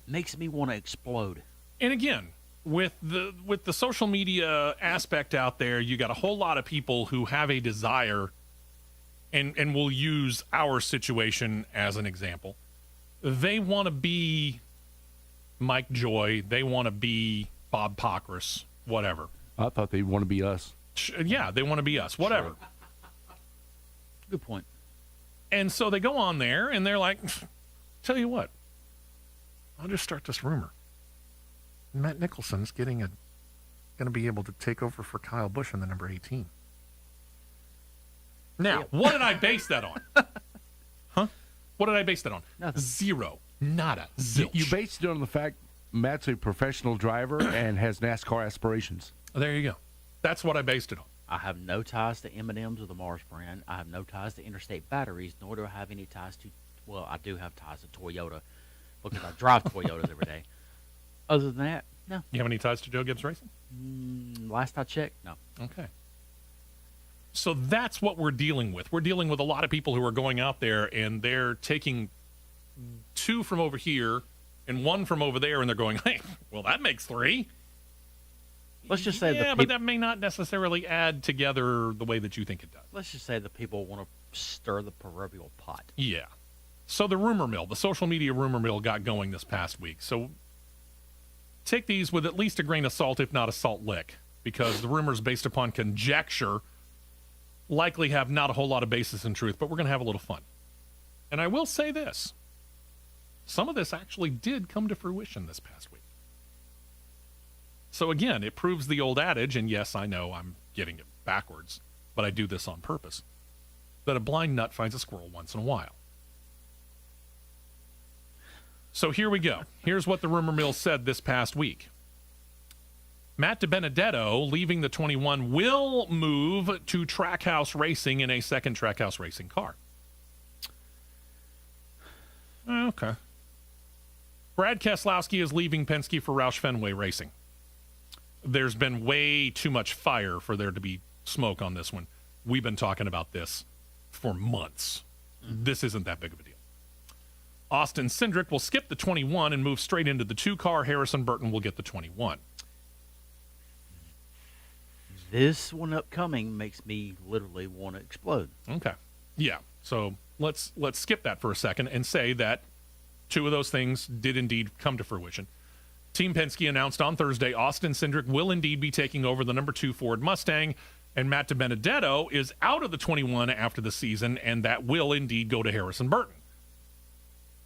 makes me want to explode. And again, with the social media aspect out there, you got a whole lot of people who have a desire and will use our situation as an example. They want to be Mike Joy. They want to be Bob Pockris, whatever. I thought they'd want to be us. Yeah, they want to be us, whatever. Sure. Good point. And so they go on there and they're like, tell you what, I'll just start this rumor. Matt Nicholson's going to be able to take over for Kyle Busch in the number 18. Now, what did I base that on? Huh? What did I base that on? Nothing. Zero. Nada. Zilch. You based it on the fact Matt's a professional driver and has NASCAR aspirations. There you go. That's what I based it on. I have no ties to M&M's or the Mars brand. I have no ties to Interstate Batteries, nor do I have any ties to, well, I do have ties to Toyota because I drive Toyotas every day. Other than that, no. You have any ties to Joe Gibbs Racing? Last I checked, no. Okay. So that's what we're dealing with. We're dealing with a lot of people who are going out there and they're taking two from over here and one from over there, and they're going, hey, well, that makes three. Let's just say but that may not necessarily add together the way that you think it does. let's just say the people want to stir the proverbial pot. Yeah. So the rumor mill, the social media rumor mill got going this past week. So take these with at least a grain of salt, if not a salt lick, because the rumors based upon conjecture likely have not a whole lot of basis in truth, but we're going to have a little fun. And I will say this. Some of this actually did come to fruition this past week. So again, it proves the old adage, and yes, I know I'm getting it backwards, but I do this on purpose, that a blind nut finds a squirrel once in a while. So here we go. Here's what the rumor mill said this past week. Matt DiBenedetto, leaving the 21, will move to Trackhouse Racing in a second Trackhouse Racing car. Okay. Brad Keselowski is leaving Penske for Roush Fenway Racing. There's been way too much fire for there to be smoke on this one. We've been talking about this for months. This isn't that big of a deal. Austin Cindric will skip the 21 and move straight into the 2-car. Harrison Burton will get the 21. This one upcoming makes me literally want to explode. Okay. Yeah. So let's skip that for a second and say that two of those things did indeed come to fruition. Team Penske announced on Thursday Austin Cindric will indeed be taking over the number 2 Ford Mustang, and Matt DiBenedetto is out of the 21 after the season, and that will indeed go to Harrison Burton.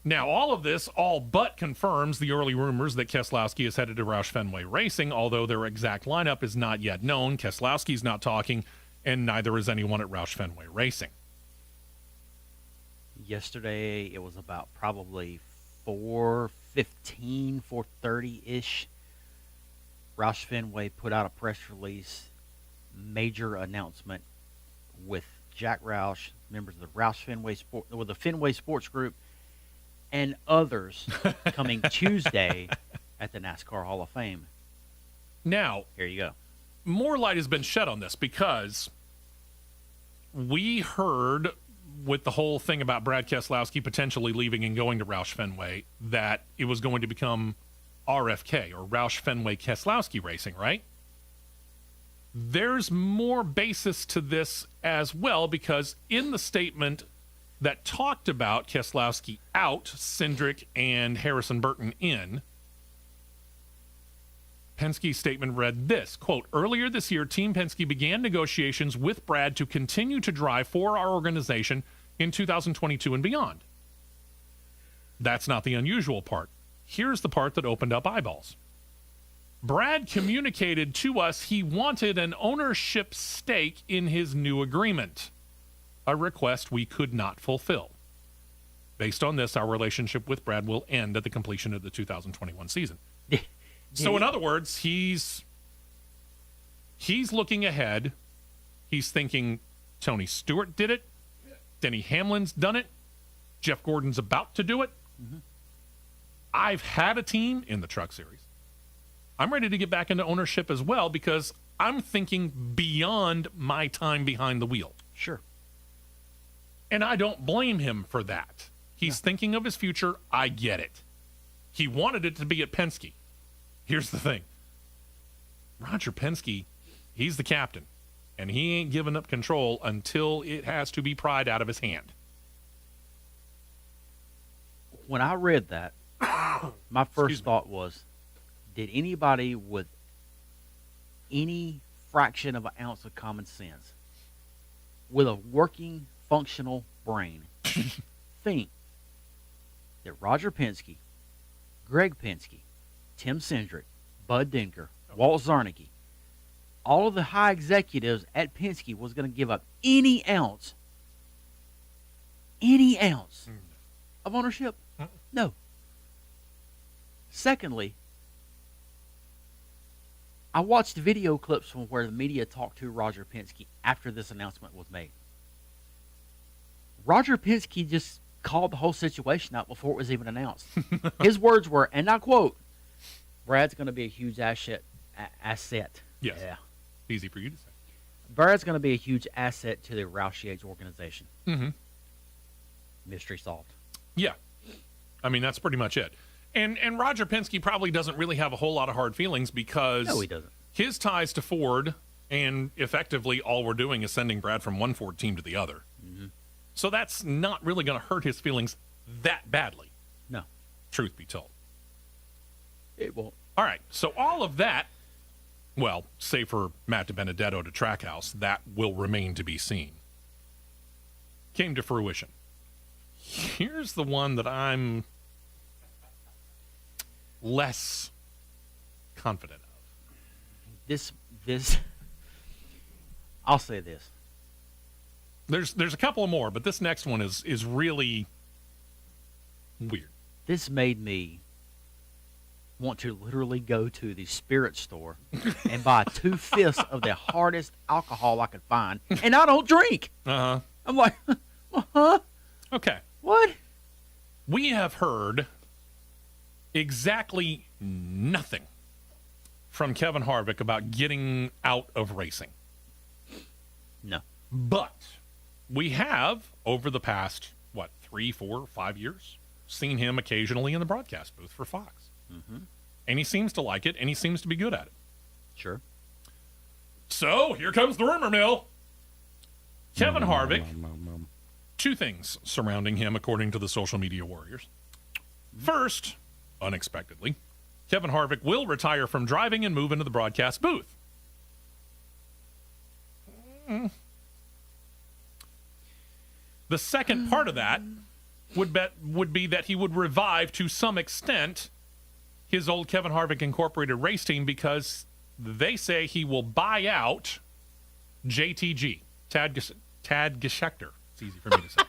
Now, all of this all but confirms the early rumors that Keselowski is headed to Roush Fenway Racing, although their exact lineup is not yet known. Keselowski's not talking, and neither is anyone at Roush Fenway Racing. Yesterday, it was about probably 4:15, 4:30-ish. Roush Fenway put out a press release, major announcement with Jack Roush, members of the Roush Fenway with the Fenway Sports Group, and others coming Tuesday at the NASCAR Hall of Fame. Now, here you go. More light has been shed on this because we heard with the whole thing about Brad Keselowski potentially leaving and going to Roush Fenway that it was going to become RFK, or Roush Fenway Keselowski Racing, right? There's more basis to this as well, because in the statement that talked about Keselowski out, Cindric and Harrison Burton in, Penske's statement read this, quote, earlier this year, Team Penske began negotiations with Brad to continue to drive for our organization in 2022 and beyond. That's not the unusual part. Here's the part that opened up eyeballs. Brad communicated to us he wanted an ownership stake in his new agreement, a request we could not fulfill. Based on this, our relationship with Brad will end at the completion of the 2021 season. So in other words, he's looking ahead. He's thinking Tony Stewart did it. Denny Hamlin's done it. Jeff Gordon's about to do it. Mm-hmm. I've had a team in the Truck Series. I'm ready to get back into ownership as well because I'm thinking beyond my time behind the wheel. Sure. And I don't blame him for that. He's thinking of his future. I get it. He wanted it to be at Penske. Here's the thing. Roger Penske, he's the captain, and he ain't giving up control until it has to be pried out of his hand. When I read that, my first thought was, did anybody with any fraction of an ounce of common sense, with a working, functional brain, think that Roger Penske, Greg Penske, Tim Cindric, Bud Denker, Walt Zarnicki, all of the high executives at Penske was going to give up any ounce of ownership? No. Secondly, I watched video clips from where the media talked to Roger Penske after this announcement was made. Roger Penske just called the whole situation out before it was even announced. His words were, and I quote, Brad's going to be a huge asset. Yes. Yeah. Easy for you to say. Brad's going to be a huge asset to the Roush Yates organization. Mm-hmm. Mystery solved. Yeah. I mean, that's pretty much it. And Roger Penske probably doesn't really have a whole lot of hard feelings because No, he doesn't. his ties to Ford, and effectively all we're doing is sending Brad from one Ford team to the other. Mm-hmm. So that's not really going to hurt his feelings that badly. No. Truth be told. It won't. All right, so all of that, well, say for Matt DiBenedetto to Trackhouse, that will remain to be seen, came to fruition. Here's the one that I'm less confident of. This, I'll say this. There's a couple more, but this next one is really weird. This made me want to literally go to the spirit store and buy 2/5 of the hardest alcohol I could find, and I don't drink. Uh-huh. I'm like, huh? Okay. What? We have heard exactly nothing from Kevin Harvick about getting out of racing. No. But we have, over the past, 3, 4, 5 years, seen him occasionally in the broadcast booth for Fox. Mm-hmm. And he seems to like it, and he seems to be good at it. Sure. So, here comes the rumor mill. Kevin Harvick, two things surrounding him, according to the social media warriors. First, unexpectedly, Kevin Harvick will retire from driving and move into the broadcast booth. The second part of that would be that he would revive, to some extent, his old Kevin Harvick Incorporated race team, because they say he will buy out JTG, Tad Geschecter. It's easy for me to say.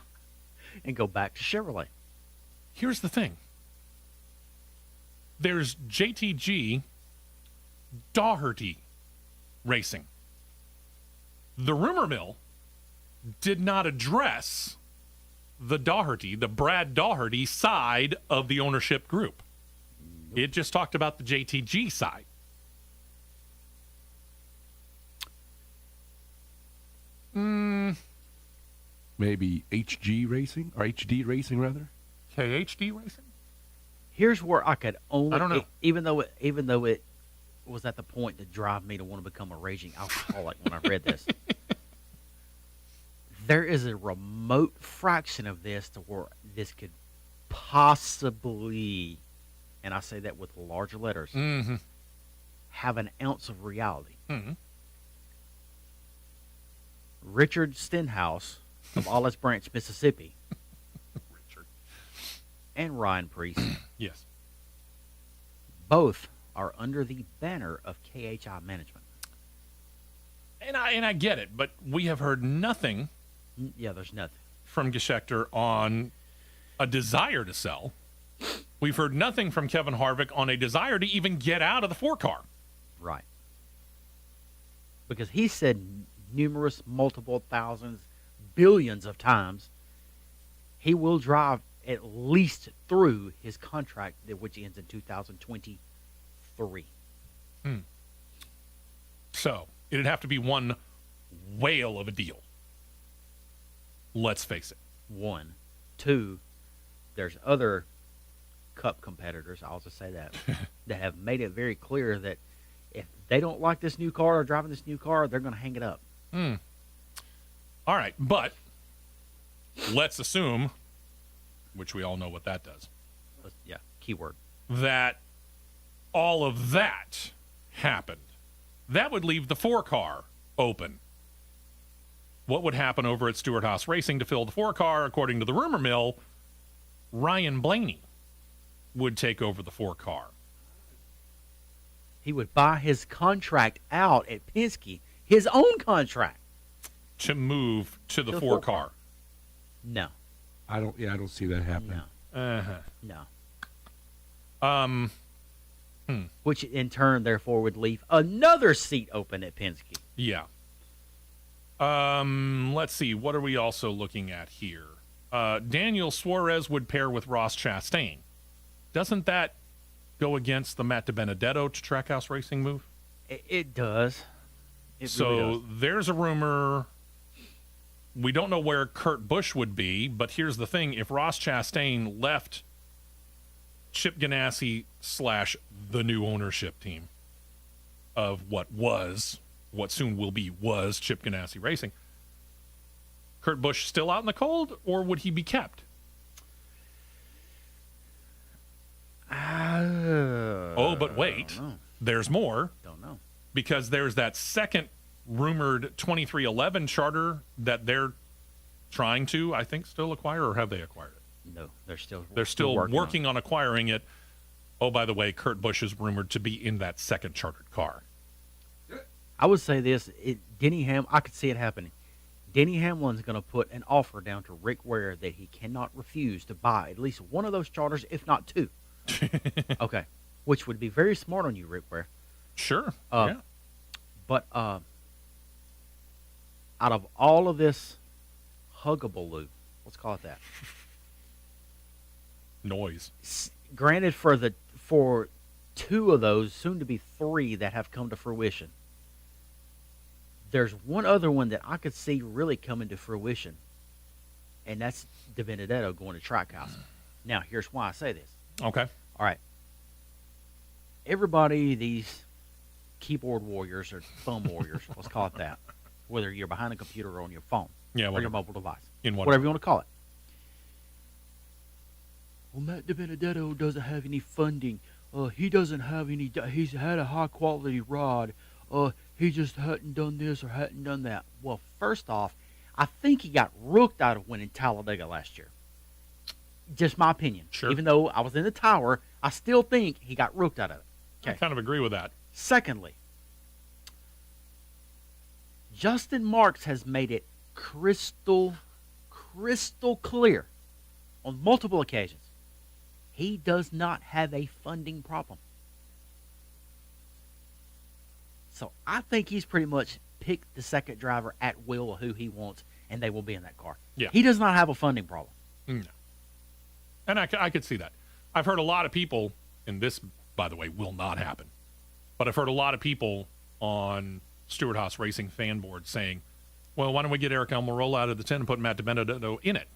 And go back to Chevrolet. Here's the thing. There's JTG Daugherty Racing. The rumor mill did not address the Brad Daugherty side of the ownership group. It just talked about the JTG side. Maybe HG Racing, or HD Racing, rather? KHD Racing? Here's where I could only, I don't know. Even though it was at the point to drive me to want to become a raging alcoholic when I read this. There is a remote fraction of this to where this could possibly, and I say that with large letters, have an ounce of reality. Mm-hmm. Richard Stenhouse of Olive Branch, Mississippi, Richard. and Ryan Priest, Yes. both are under the banner of KHI Management. And I get it, but we have heard nothing Yeah, there's nothing. from Geschecter on a desire to sell. We've heard nothing from Kevin Harvick on a desire to even get out of the 4-car. Right. Because he said numerous, multiple thousands, billions of times he will drive at least through his contract, which ends in 2023. So it'd have to be one whale of a deal. Let's face it. 1. 2, there's other Cup competitors, I'll just say that, that have made it very clear that if they don't like this new car or driving this new car, they're going to hang it up. All right, but let's assume, which we all know what that does, Yeah, keyword. that all of that happened. That would leave the 4-car open. What would happen over at Stewart Haas Racing to fill the 4-car? According to the rumor mill, Ryan Blaney would take over the 4-car. He would buy his contract out at Penske, his own contract. To move to the To the 4-car. No. I don't see that happening. No. Uh-huh. No. Which in turn, therefore, would leave another seat open at Penske. Yeah. Let's see. What are we also looking at here? Daniel Suarez would pair with Ross Chastain. Doesn't that go against the Matt DiBenedetto to Trackhouse Racing move? It does. It So really does. there's a rumor. We don't know where Kurt Busch would be, but here's the thing. If Ross Chastain left Chip Ganassi / the new ownership team, of what soon will be Chip Ganassi Racing. Kurt Busch still out in the cold, or would he be kept? Oh, but wait, there's more. Don't know. Because there's that second rumored 2311 charter that they're trying to, I think, still acquire, or have they acquired it? No, they're still working on acquiring it. Oh, by the way, Kurt Busch is rumored to be in that second chartered car. I would say this: I could see it happening. Denny Hamlin's going to put an offer down to Rick Ware that he cannot refuse to buy at least one of those charters, if not two. Okay, which would be very smart on you, Rick Ware. Sure. Yeah. But out of all of this huggabaloo, let's call it that, noise. Granted, for two of those, soon to be three that have come to fruition, there's one other one that I could see really coming to fruition, and that's DiBenedetto going to Trackhouse. Now, here's why I say this. Okay. All right. Everybody, these keyboard warriors or thumb warriors, let's call it that, whether you're behind a computer or on your phone or your mobile device, whatever you want to call it. Well, Matt DiBenedetto doesn't have any funding. He doesn't have any. He's had a high quality rod. He just hadn't done this or hadn't done that. Well, first off, I think he got rooked out of winning Talladega last year. Just my opinion. Sure. Even though I was in the tower, I still think he got rooked out of it. Okay. I kind of agree with that. Secondly, Justin Marks has made it crystal clear on multiple occasions. He does not have a funding problem. So I think he's pretty much picked the second driver at will who he wants, and they will be in that car. Yeah. He does not have a funding problem. No. And I could see that. I've heard a lot of people, and this, by the way, will not happen, but I've heard a lot of people on Stewart Haas Racing fan board saying, well, why don't we get Eric Almirola out of the 10 and put Matt DiBenedetto in it?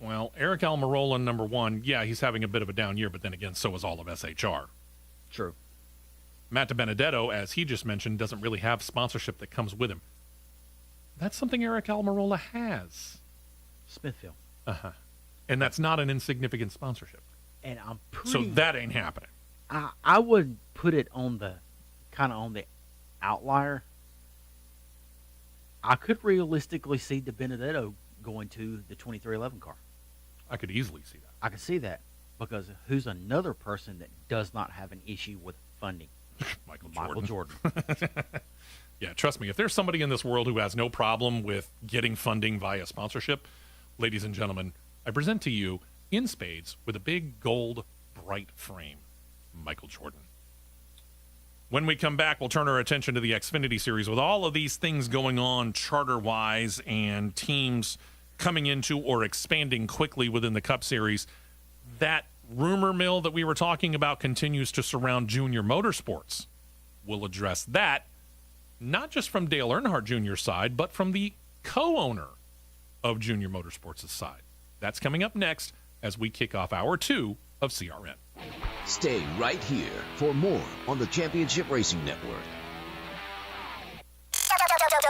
Well, Eric Almirola, number one, yeah, he's having a bit of a down year, but then again, so is all of SHR. True. Matt DiBenedetto, as he just mentioned, doesn't really have sponsorship that comes with him. That's something Eric Almirola has. Smithfield. Uh-huh. And that's not an insignificant sponsorship. And I'm So that ain't happening. I would put it on the outlier. I could realistically see DiBenedetto going to the 2311 car. I could easily see that. I could see that because who's another person that does not have an issue with funding? Michael Jordan. Yeah, trust me. If there's somebody in this world who has no problem with getting funding via sponsorship, ladies and gentlemen, I present to you in spades with a big gold bright frame, Michael Jordan. When we come back, we'll turn our attention to the Xfinity Series with all of these things going on charter-wise and teams coming into or expanding quickly within the Cup Series. That rumor mill that we were talking about continues to surround Junior Motorsports. We'll address that, not just from Dale Earnhardt Jr.'s side, but from the co-owner of Junior Motorsports' side. That's coming up next as we kick off Hour 2 of CRN. Stay right here for more on the Championship Racing Network.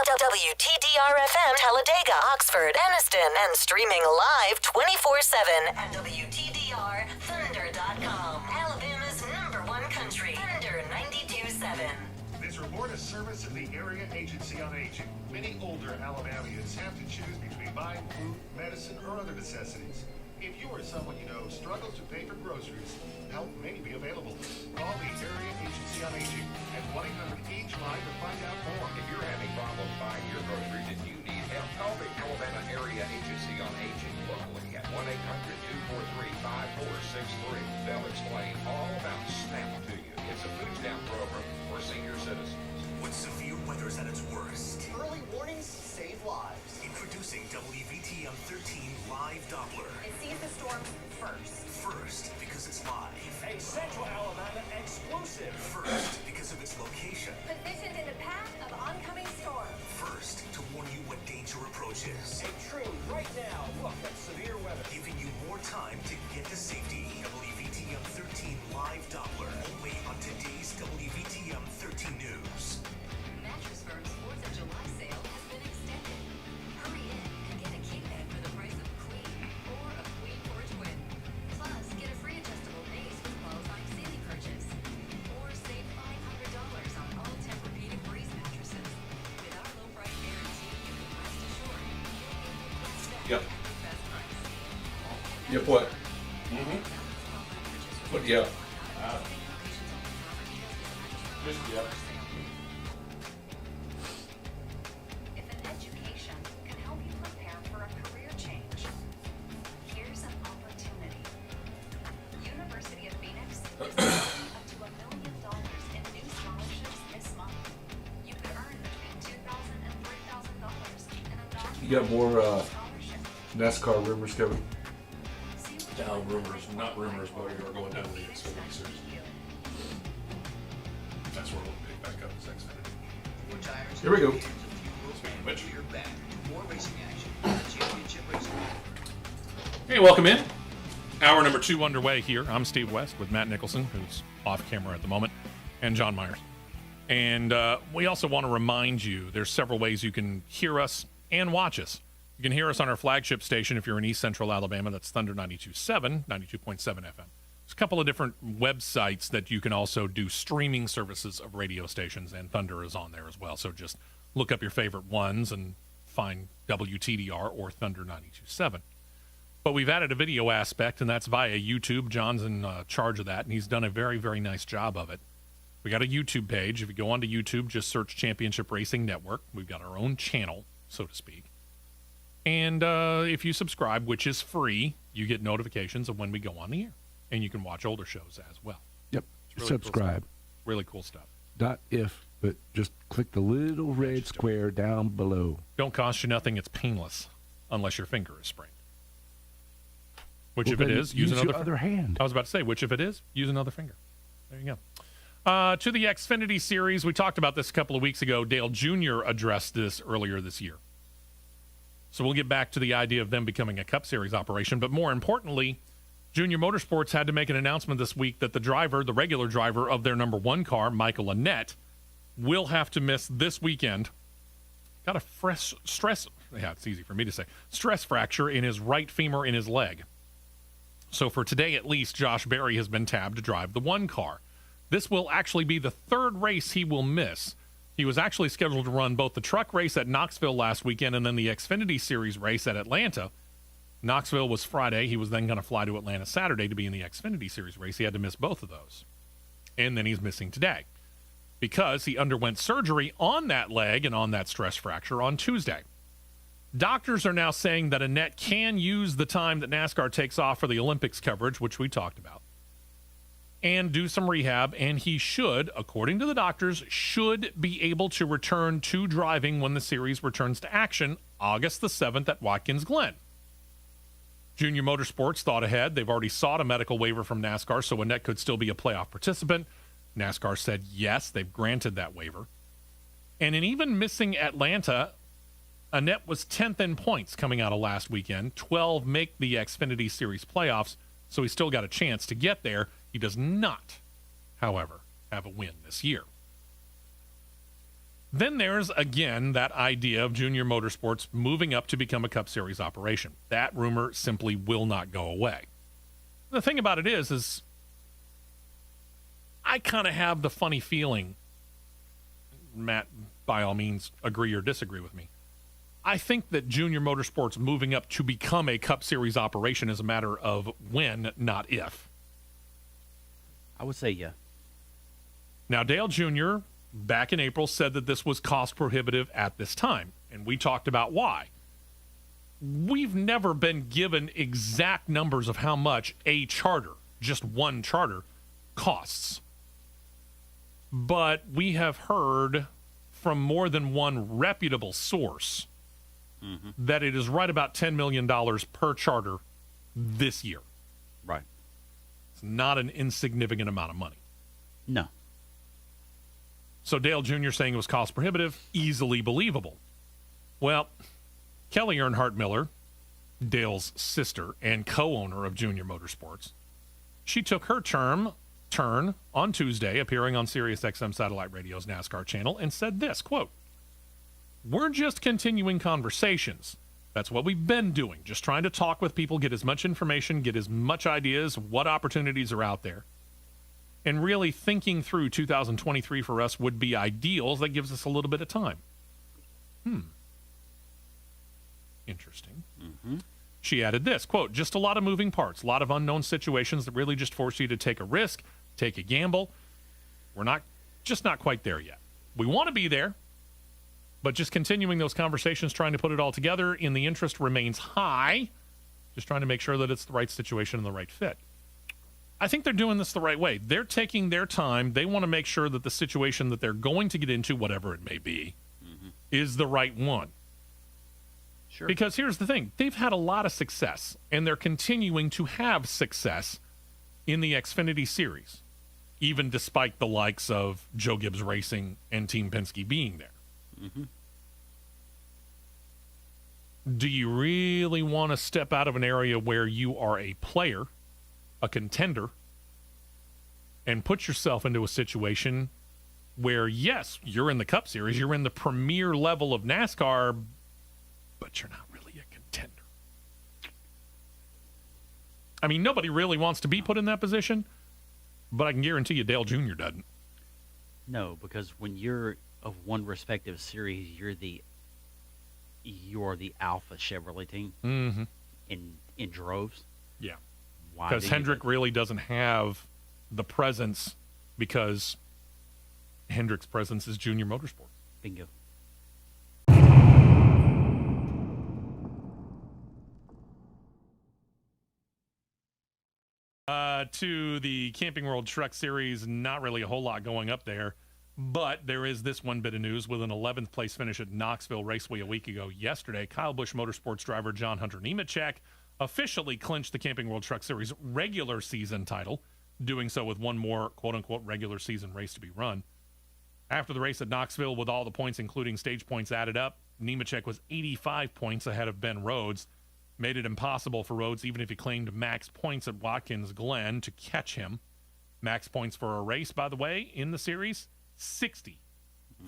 WTDR-FM, Talladega, Oxford, Anniston, and streaming live 24/7 at WTDRThunder.com. Alabama's #1 country, Thunder 92.7. This report is service of the Area Agency on Aging. Many older Alabamians have to choose between buying food, medicine, or other necessities. If you or someone you know struggles to pay for groceries, help may be available. Call the Area Agency on Aging at 1-800-AGE-LINE to find out more. If you're having problems buying your groceries and you need help, call the Alabama Area Agency on Aging locally at 1-800-243-5463. They'll explain all about SNAP to you. It's a food stamp program for senior citizens. When severe weather's at its worst, early warnings save lives. Introducing WVTM 13 Live Doppler. It sees the storm first. First, because it's live. A Central Alabama exclusive. First, because of its location. Positioned in the path of oncoming storm. First, to warn you when danger approaches. A true right now look at severe weather. Giving you more time to get to safety. WVTM 13 Live Doppler. Only on today's WVTM Yep. Yep, what? What, yep? Just yep. If an education can help you prepare for a career change, here's an opportunity. University of Phoenix is offering up to $1 million in new scholarships this month. You could earn between $2,000 and $3,000 in a non-traditional You got more scholarship. NASCAR rumors, Kevin? Down rumors, not rumors, but we are going down to the Xfinity Series. That's where we'll pick back up this Xfinity. Here we go. Which? More racing action. Championship Racing. Hey, welcome in. Hour number 2 underway here. I'm Steve West with Matt Nicholson, who's off camera at the moment, and John Myers. And we also want to remind you there's several ways you can hear us and watch us. You can hear us on our flagship station if you're in East Central Alabama. That's Thunder 92.7, 92.7 FM. There's a couple of different websites that you can also do streaming services of radio stations, and Thunder is on there as well. So just look up your favorite ones and find WTDR or Thunder 92.7. But we've added a video aspect, and that's via YouTube. John's in charge of that, and he's done a very, very nice job of it. We got a YouTube page. If you go onto YouTube, just search Championship Racing Network. We've got our own channel, so to speak. And if you subscribe, which is free, you get notifications of when we go on the air. And you can watch older shows as well. Yep. It's really Subscribe. Cool stuff. Really cool stuff. Not if, but just click the little red square down below. Don't cost you nothing. It's painless unless your finger is sprained. Which, Well, if it then is, use use another your other hand. I was about to say, which, if it is, use another finger. There you go. To the Xfinity Series, we talked about this a couple of weeks ago. Dale Jr. addressed this earlier this year. So we'll get back to the idea of them becoming a Cup Series operation. But more importantly, Junior Motorsports had to make an announcement this week that the regular driver of their number 1 car, Michael Annett, will have to miss this weekend. Got a stress fracture in his right femur in his leg. So for today at least, Josh Berry has been tabbed to drive the 1 car. This will actually be the 3rd race he will miss. He was actually scheduled to run both the truck race at Knoxville last weekend and then the Xfinity Series race at Atlanta. Knoxville was Friday. He was then going to fly to Atlanta Saturday to be in the Xfinity Series race. He had to miss both of those. And then he's missing today because he underwent surgery on that leg and on that stress fracture on Tuesday. Doctors are now saying that Annett can use the time that NASCAR takes off for the Olympics coverage, which we talked about, and do some rehab, and he should, according to the doctors, should be able to return to driving when the series returns to action August the 7th at Watkins Glen. Junior Motorsports thought ahead. They've already sought a medical waiver from NASCAR, so Annett could still be a playoff participant. NASCAR said yes, they've granted that waiver. And in even missing Atlanta, Annett was 10th in points coming out of last weekend. 12 make the Xfinity Series playoffs, so he's still got a chance to get there. He does not, however, have a win this year. Then there's, again, that idea of Junior Motorsports moving up to become a Cup Series operation. That rumor simply will not go away. The thing about it is I kind of have the funny feeling, Matt, by all means, agree or disagree with me. I think that Junior Motorsports moving up to become a Cup Series operation is a matter of when, not if. I would say yeah. Now, Dale Jr., back in April, said that this was cost prohibitive at this time, and we talked about why. We've never been given exact numbers of how much a charter, just one charter, costs. But we have heard from more than one reputable source that it is right about $10 million per charter this year. Right. It's not an insignificant amount of money. No. So Dale Jr. saying it was cost prohibitive, easily believable. Well, Kelly Earnhardt Miller, Dale's sister and co-owner of Junior Motorsports, she took her turn on Tuesday, appearing on SiriusXM Satellite Radio's NASCAR channel, and said this, quote, "We're just continuing conversations. That's what we've been doing, just trying to talk with people, get as much information, get as much ideas, what opportunities are out there. And really thinking through 2023 for us would be ideal. That gives us a little bit of time." Interesting. She added this, quote, just a lot of moving parts, a lot of unknown situations that really just force you to take a risk, take a gamble. We're not quite there yet. We want to be there, but just continuing those conversations, trying to put it all together in the interest remains high. Just trying to make sure that it's the right situation and the right fit. I think they're doing this the right way. They're taking their time. They want to make sure that the situation that they're going to get into, whatever it may be, is the right one. Sure. Because here's the thing. They've had a lot of success, and they're continuing to have success in the Xfinity Series, even despite the likes of Joe Gibbs Racing and Team Penske being there. Do you really want to step out of an area where you are a player, a contender, and put yourself into a situation where, yes, you're in the Cup Series, you're in the premier level of NASCAR, but you're not really a contender? I mean, nobody really wants to be put in that position, but I can guarantee you Dale Jr. doesn't. No, because when you're of one respective series, you're the alpha Chevrolet team in droves. Yeah. Why Because do Hendrick really doesn't have the presence, because Hendrick's presence is Junior Motorsport. Bingo. To the Camping World Truck Series, not really a whole lot going up there, but there is this one bit of news. With an 11th place finish at Knoxville Raceway a week ago yesterday, Kyle Busch Motorsports driver John Hunter Nemechek officially clinched the Camping World Truck Series regular season title, doing so with one more quote-unquote regular season race to be run. After the race at Knoxville, with all the points, including stage points, added up, Nemechek was 85 points ahead of Ben Rhodes. Made it impossible for Rhodes, even if he claimed max points at Watkins Glen, to catch him. Max points for a race, by the way, in the series, 60.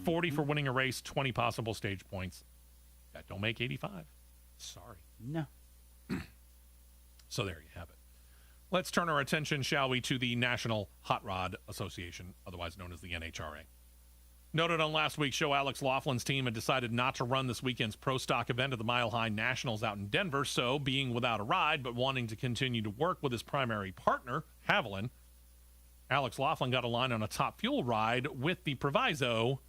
40 for winning a race, 20 possible stage points. That don't make 85. Sorry. No. So there you have it. Let's turn our attention, shall we, to the National Hot Rod Association, otherwise known as the NHRA. Noted on last week's show, Alex Laughlin's team had decided not to run this weekend's Pro Stock event of the Mile High Nationals out in Denver, so being without a ride but wanting to continue to work with his primary partner, Haviland, Alex Laughlin got a line on a Top Fuel ride with the proviso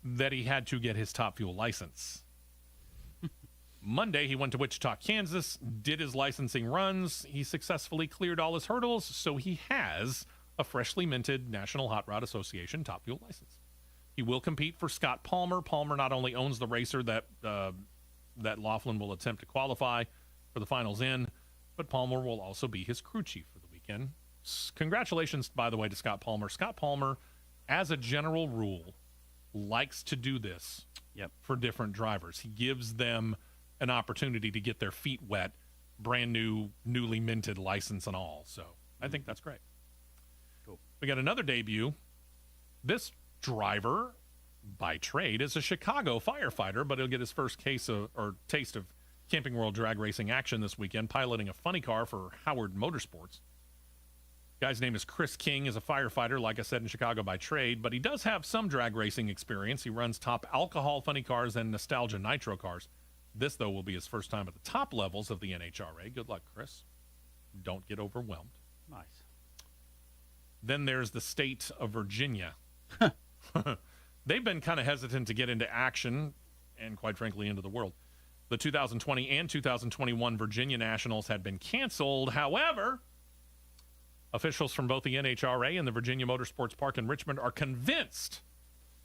that he had to get his Top Fuel license. Monday, he went to Wichita, Kansas, did his licensing runs. He successfully cleared all his hurdles, so he has a freshly minted National Hot Rod Association Top Fuel license. He will compete for Scott Palmer. Palmer not only owns the racer that Laughlin will attempt to qualify for the finals in, but Palmer will also be his crew chief for the weekend. Congratulations, by the way, to Scott Palmer. Scott Palmer, as a general rule, likes to do this for different drivers. He gives them an opportunity to get their feet wet, brand new, newly minted license and all. So I think that's great. Cool. We got another debut. This driver by trade is a Chicago firefighter, but he'll get his first taste of Camping World drag racing action this weekend, piloting a funny car for Howard Motorsports. Guy's name is Chris King, is a firefighter, like I said, in Chicago by trade, but he does have some drag racing experience. He runs top alcohol funny cars and nostalgia nitro cars. This, though, will be his first time at the top levels of the NHRA. Good luck, Chris. Don't get overwhelmed. Nice. Then there's the state of Virginia. They've been kind of hesitant to get into action and, quite frankly, into the world. The 2020 and 2021 Virginia Nationals had been canceled. However, officials from both the NHRA and the Virginia Motorsports Park in Richmond are convinced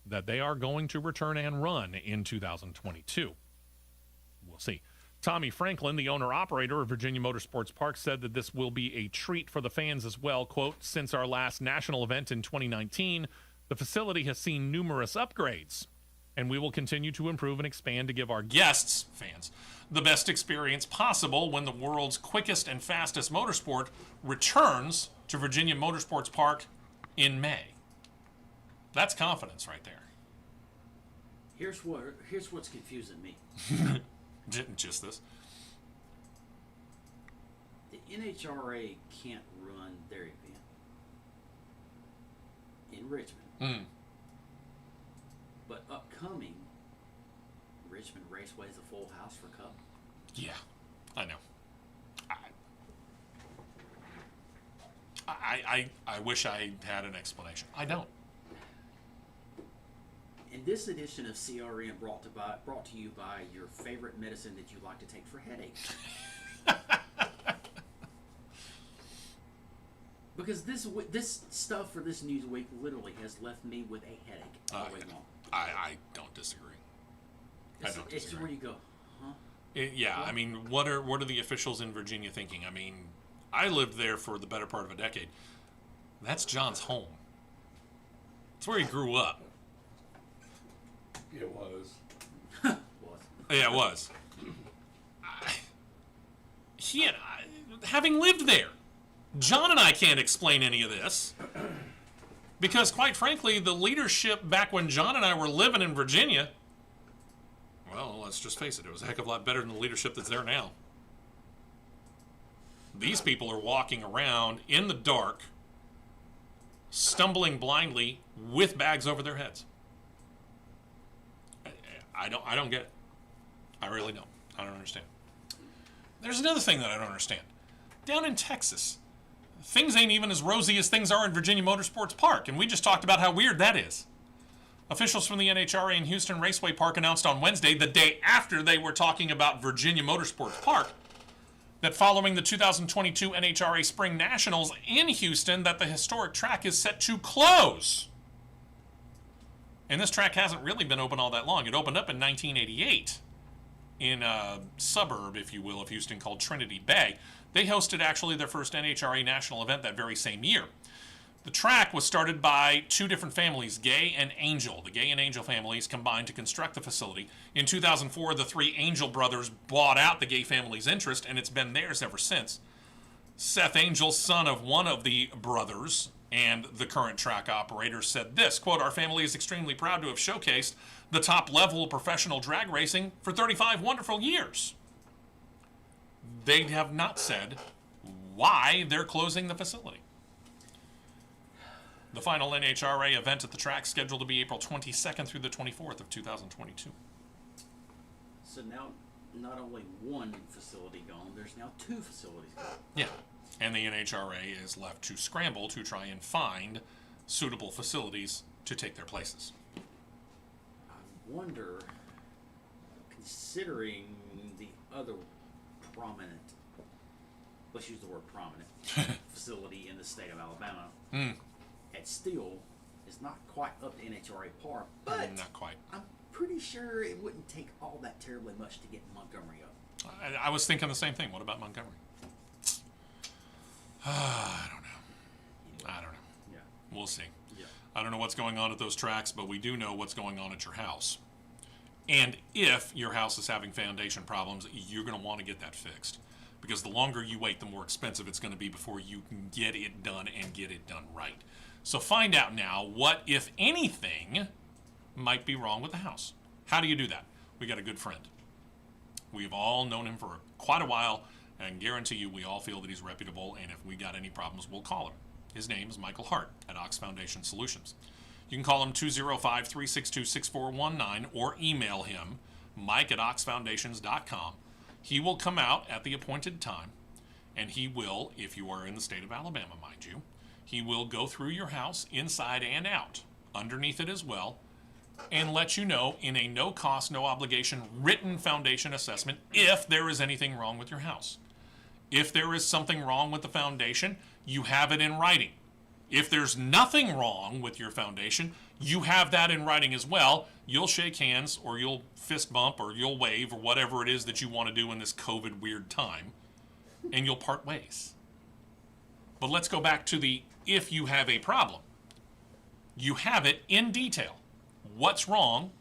that they are going to return and run in 2022. We'll see. Tommy Franklin, the owner-operator of Virginia Motorsports Park, said that this will be a treat for the fans as well. Quote, since our last national event in 2019, the facility has seen numerous upgrades, and we will continue to improve and expand to give our guests, fans, the best experience possible when the world's quickest and fastest motorsport returns to Virginia Motorsports Park in May. That's confidence right there. Here's what's confusing me. Just this. The NHRA can't run their event in Richmond. But upcoming, Richmond Raceway is a full house for Cup. Yeah, I know. I wish I had an explanation. I don't. In this edition of CRN brought to you by your favorite medicine that you like to take for headaches. Because this stuff for this news week literally has left me with a headache all the way long. I don't disagree. It's where you go, huh? Yeah, I mean, what are the officials in Virginia thinking? I mean, I lived there for the better part of a decade. That's John's home. It's where he grew up. It was. Yeah, it was. Having lived there, John and I can't explain any of this. Because, quite frankly, the leadership back when John and I were living in Virginia, well, let's just face it was a heck of a lot better than the leadership that's there now. These people are walking around in the dark, stumbling blindly with bags over their heads. I don't get it. I really don't. I don't understand. There's another thing that I don't understand. Down in Texas, things ain't even as rosy as things are in Virginia Motorsports Park, and we just talked about how weird that is. Officials from the NHRA in Houston Raceway Park announced on Wednesday, the day after they were talking about Virginia Motorsports Park, that following the 2022 NHRA Spring Nationals in Houston, that the historic track is set to close. And this track hasn't really been open all that long. It opened up in 1988 in a suburb, if you will, of Houston called Trinity Bay. They hosted actually their first NHRA national event that very same year. The track was started by two different families, Gay and Angel. The Gay and Angel families combined to construct the facility. In 2004, the three Angel brothers bought out the Gay family's interest, and it's been theirs ever since. Seth Angel, son of one of the brothers and the current track operator, said this, quote, "Our family is extremely proud to have showcased the top level of professional drag racing for 35 wonderful years." They have not said why they're closing the facility. The final NHRA event at the track scheduled to be April 22nd through the 24th of 2022. So now, not only one facility gone, there's now two facilities gone. Yeah, and the NHRA is left to scramble to try and find suitable facilities to take their places. I wonder, considering the other prominent, let's use the word prominent, facility in the state of Alabama, it still is not quite up to NHRA par, but not quite. I'm pretty sure it wouldn't take all that terribly much to get Montgomery up. I was thinking the same thing. What about Montgomery? I don't know. Yeah. We'll see. Yeah. I don't know what's going on at those tracks, but we do know what's going on at your house. And if your house is having foundation problems, you're going to want to get that fixed. Because the longer you wait, the more expensive it's going to be before you can get it done and get it done right. So find out now what, if anything, might be wrong with the house. How do you do that? We got a good friend. We've all known him for quite a while, and guarantee you we all feel that he's reputable, and if we got any problems, we'll call him. His name is Michael Hart at Ox Foundation Solutions. You can call him 205-362-6419 or email him, mike@oxfoundations.com. He will come out at the appointed time, and he will, if you are in the state of Alabama, mind you, he will go through your house inside and out, underneath it as well, and let you know in a no-cost, no-obligation written foundation assessment if there is anything wrong with your house. If there is something wrong with the foundation, you have it in writing. If there's nothing wrong with your foundation, you have that in writing as well. You'll shake hands, or you'll fist bump, or you'll wave, or whatever it is that you want to do in this COVID weird time, and you'll part ways. But let's go back to the if you have a problem. You have it in detail. What's wrong,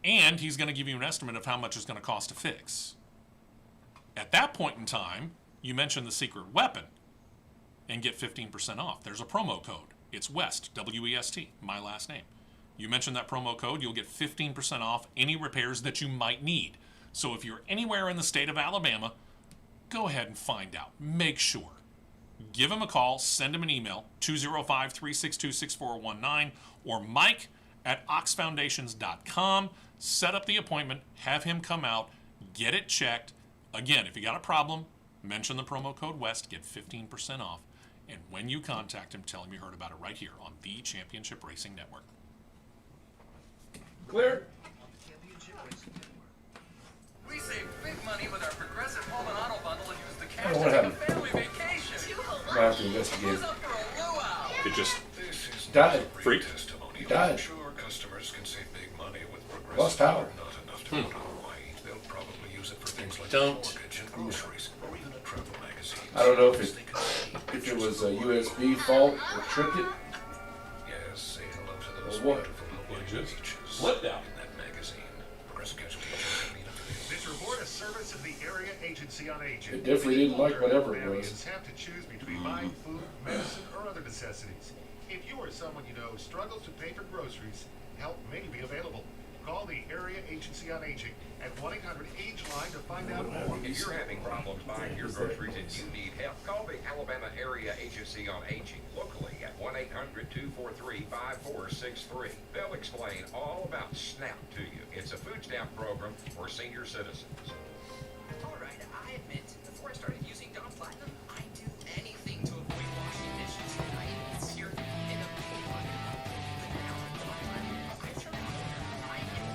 and he's going to give you an estimate of how much it's going to cost to fix. At that point in time, you mention the secret weapon and get 15% off. There's a promo code. It's West, W-E-S-T, my last name. You mention that promo code, you'll get 15% off any repairs that you might need. So if you're anywhere in the state of Alabama, go ahead and find out. Make sure. Give him a call, send him an email, 205-362-6419, or mike@oxfoundations.com. Set up the appointment, have him come out, get it checked, Again, if you got a problem, mention the promo code WEST, get 15% off. And when you contact him, tell him you heard about it right here on the Championship Racing Network. Clear. We save big money with our Progressive Home and Auto Bundle and use the I cash don't know to what take a family vacation. I have to investigate. Who's up for a luau? It just This is Died. Freak. testimony. He died. I'm sure customers can save big money with Progressive. Lost power. Not enough to go to Hawaii. They'll probably use it for things like Don't. mortgage and groceries, or even a travel magazine. I don't know if it was a USB fault or tripped it. Yes, say hello to those Or what? beautiful Hawaiian just beaches. flipped out. In that magazine, Progressive Casualty Insurance Company affiliates. This report is service of the Area Agency on Aging. It definitely didn't like whatever it was. Alabamians have to choose between buying food, medicine, or other necessities. If you or someone you know struggles to pay for groceries, help may be available. Call the Area Agency on Aging at 1-800-AGE-LINE to find out more. If you're having problems buying your groceries and you need help, call the Alabama Area Agency on Aging locally at 1-800-243-5463. They'll explain all about SNAP to you. It's a food stamp program for senior citizens. All right, I admit, before I started using Dawn Platinum, I'd do anything to avoid washing dishes. I even seared them in a pan. But now with Dawn Platinum, I turn it on. I get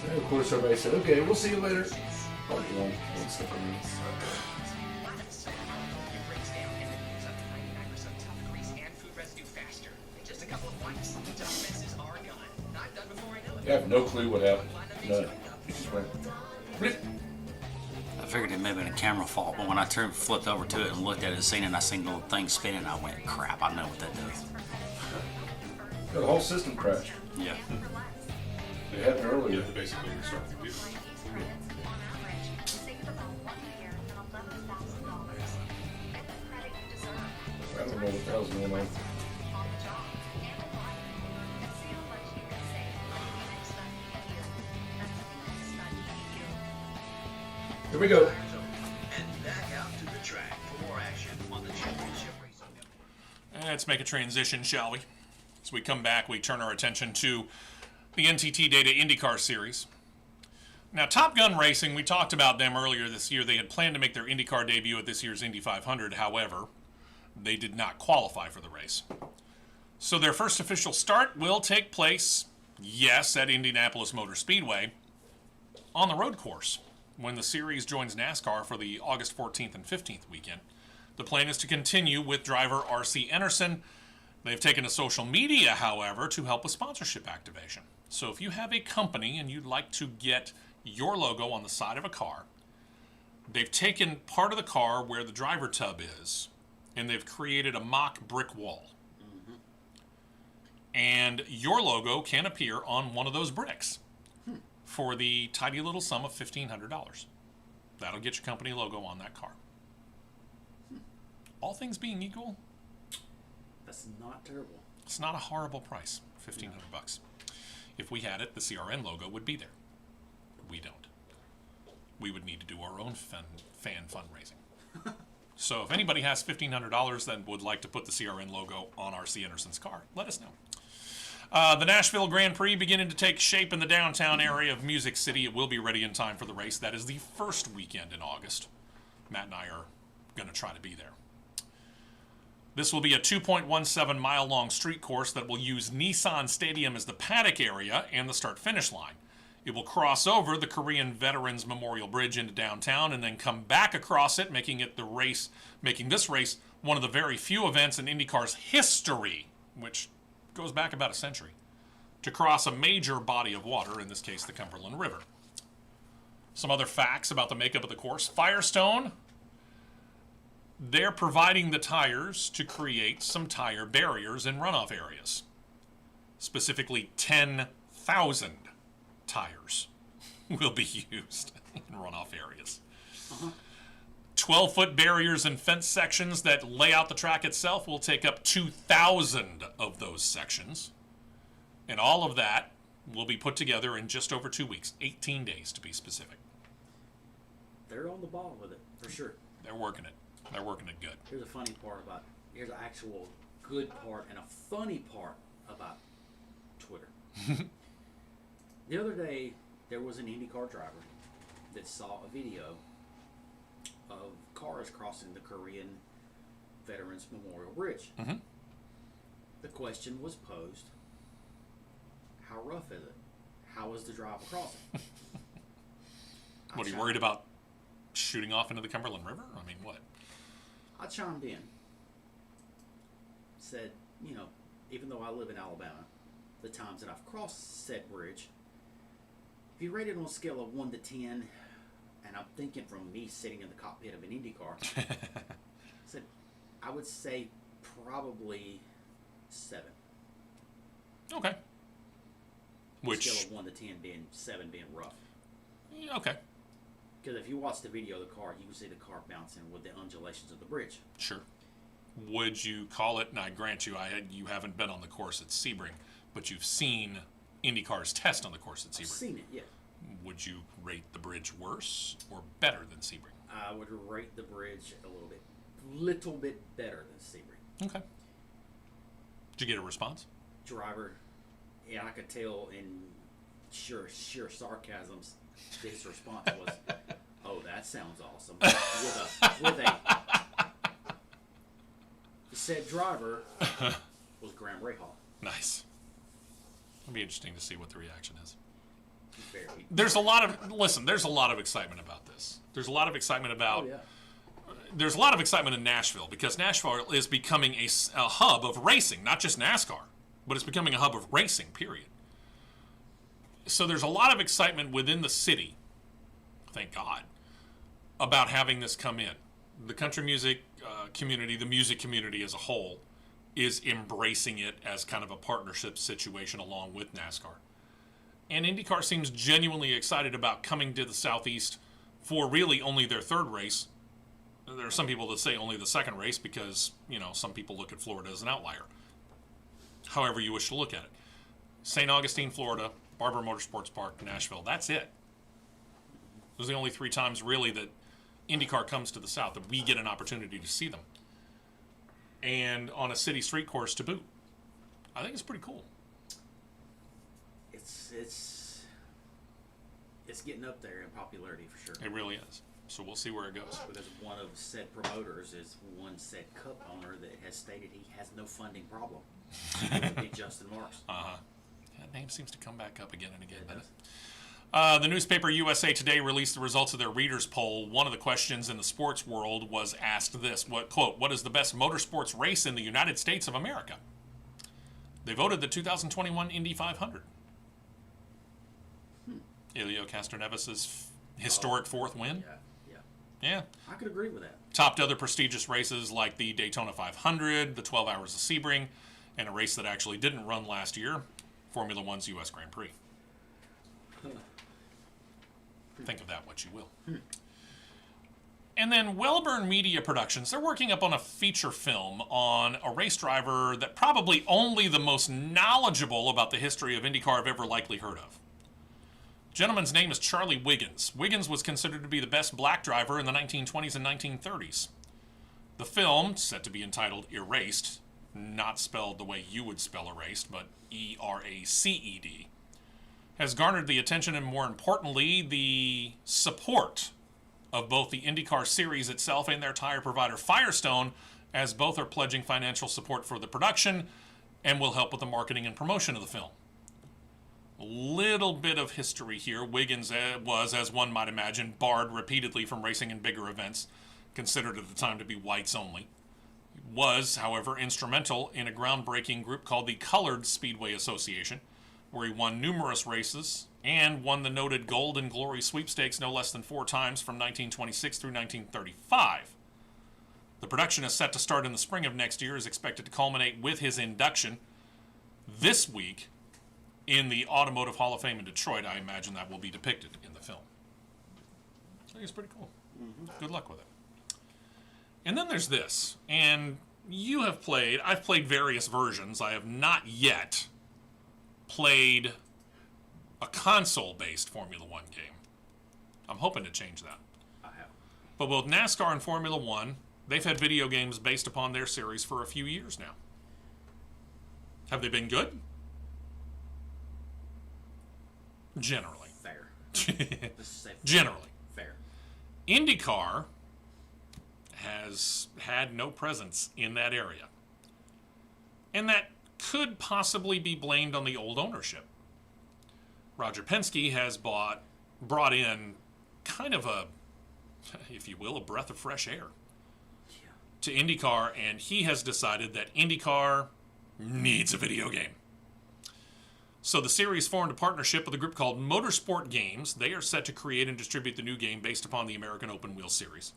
And of course, everybody said, "Okay, we'll see you later." Part one. One stuck around. Platinum is so powerful, it breaks down and removes up to 99% tough grease and food residue faster. In just a couple of wipes, the tough messes are gone. Not done before I know it. I have no clue what happened. None. It just went. Blip. I figured it may have been a camera fault, but when I flipped over to it and looked at it, seen it, and I seen the little thing spinning, I went, crap, I know what that does. The whole system crashed. Yeah. It happened earlier. basically restart the computer. I don't know what the hell's going on. Here we go. And back out to the track for more action on the Championship Racing Network. Let's make a transition, shall we? As we come back, we turn our attention to the NTT Data IndyCar Series. Now, Top Gun Racing, we talked about them earlier this year. They had planned to make their IndyCar debut at this year's Indy 500. However, they did not qualify for the race. So their first official start will take place, yes, at Indianapolis Motor Speedway, on the road course, when the series joins NASCAR for the August 14th and 15th weekend. The plan is to continue with driver R.C. Enerson. They've taken to social media, however, to help with sponsorship activation. So if you have a company and you'd like to get your logo on the side of a car, they've taken part of the car where the driver tub is, and they've created a mock brick wall. And your logo can appear on one of those bricks for the tidy little sum of $1,500. That'll get your company logo on that car. All things being equal, That's not terrible. it's not a horrible price, $1,500. If we had it, the CRN logo would be there. We don't. We would need to do our own fan fundraising. So if anybody has $1,500 that would like to put the CRN logo on R.C. Anderson's car, let us know. The Nashville Grand Prix beginning to take shape in the downtown area of Music City. It will be ready in time for the race. That is the first weekend in August. Matt and I are going to try to be there. This will be a 2.17 mile long street course that will use Nissan Stadium as the paddock area and the start-finish line. It will cross over the Korean Veterans Memorial Bridge into downtown and then come back across it, making this race one of the very few events in IndyCar's history, which goes back about a century, to cross a major body of water, in this case the Cumberland River. Some other facts about the makeup of the course. Firestone, they're providing the tires to create some tire barriers in runoff areas. Specifically, 10,000 tires will be used in runoff areas. 12-foot barriers and fence sections that lay out the track itself will take up 2,000 of those sections. And all of that will be put together in just over 2 weeks, 18 days to be specific. They're on the ball with it, for sure. They're working it. They're working it good. Here's a funny part about, here's an actual good part and a funny part about Twitter. The other day, there was an IndyCar driver that saw a video as crossing the Korean Veterans Memorial Bridge. Mm-hmm. The question was posed, how rough is it? How was the drive across it? What, are you worried about shooting off into the Cumberland River? I mean, what? I chimed in. Said, you know, even though I live in Alabama, the times that I've crossed said bridge, if you rate it on a scale of 1 to 10, and I'm thinking from me sitting in the cockpit of an Indycar, said I would say probably 7. Okay. Which scale of 1 to 10 being 7 being rough. Okay. Because if you watch the video of the car, you can see the car bouncing with the undulations of the bridge. Sure. Would you call it? And I grant you, you haven't been on the course at Sebring, but you've seen IndyCar's test on the course at Sebring. I've seen it, yeah. Would you rate the bridge worse or better than Sebring? I would rate the bridge a little bit better than Sebring. Okay. Did you get a response? Driver, yeah, I could tell in sheer sarcasms. His response was, "Oh, that sounds awesome." With a the said driver was Graham Rahal. Nice. It'll be interesting to see what the reaction is. Very. There's a lot of excitement about this. There's a lot of excitement about. Oh, yeah. There's a lot of excitement in Nashville because Nashville is becoming a hub of racing, not just NASCAR, but it's becoming a hub of racing, period. So there's a lot of excitement within the city, thank God, about having this come in. The country music community, the music community as a whole, is embracing it as kind of a partnership situation along with NASCAR. And IndyCar seems genuinely excited about coming to the Southeast for really only their third race. There are some people that say only the second race because, you know, some people look at Florida as an outlier. However you wish to look at it. St. Augustine, Florida, Barber Motorsports Park, Nashville. That's it. Those are the only 3 times really that IndyCar comes to the South, that we get an opportunity to see them. And on a city street course to boot. I think it's pretty cool. It's getting up there in popularity for sure. It really is. So we'll see where it goes. Because one of said promoters is one said cup owner that has stated he has no funding problem. It would be Justin Marks. Uh-huh. That name seems to come back up again and again, doesn't it? The newspaper USA Today released the results of their readers' poll. One of the questions in the sports world was asked this, what is the best motorsports race in the United States of America? They voted the 2021 Indy 500. Elio Castroneves' historic 4th win. Yeah. I could agree with that. Topped other prestigious races like the Daytona 500, the 12 Hours of Sebring, and a race that actually didn't run last year, Formula One's U.S. Grand Prix. Think of that what you will. And then Wellburn Media Productions, they're working up on a feature film on a race driver that probably only the most knowledgeable about the history of IndyCar have ever likely heard of. Gentleman's name is Charlie Wiggins. Wiggins was considered to be the best black driver in the 1920s and 1930s. The film, set to be entitled Erased, not spelled the way you would spell erased, but E-R-A-C-E-D, has garnered the attention and, more importantly, the support of both the IndyCar series itself and their tire provider Firestone, as both are pledging financial support for the production and will help with the marketing and promotion of the film. A little bit of history here. Wiggins was, as one might imagine, barred repeatedly from racing in bigger events, considered at the time to be whites only. He was, however, instrumental in a groundbreaking group called the Colored Speedway Association, where he won numerous races and won the noted Golden Glory sweepstakes no less than 4 times from 1926 through 1935. The production is set to start in the spring of next year, is expected to culminate with his induction this week in the Automotive Hall of Fame in Detroit. I imagine that will be depicted in the film. I think it's pretty cool. Good luck with it. And then there's this, and I've played various versions. I have not yet played a console-based Formula One game. I'm hoping to change that. I have. But both NASCAR and Formula One, they've had video games based upon their series for a few years now. Have they been good? Generally. Fair. Generally. Fair. IndyCar has had no presence in that area. And that could possibly be blamed on the old ownership. Roger Penske has brought in kind of a, if you will, a breath of fresh air to IndyCar, and he has decided that IndyCar needs a video game. So the series formed a partnership with a group called Motorsport Games. They are set to create and distribute the new game based upon the American Open Wheel Series.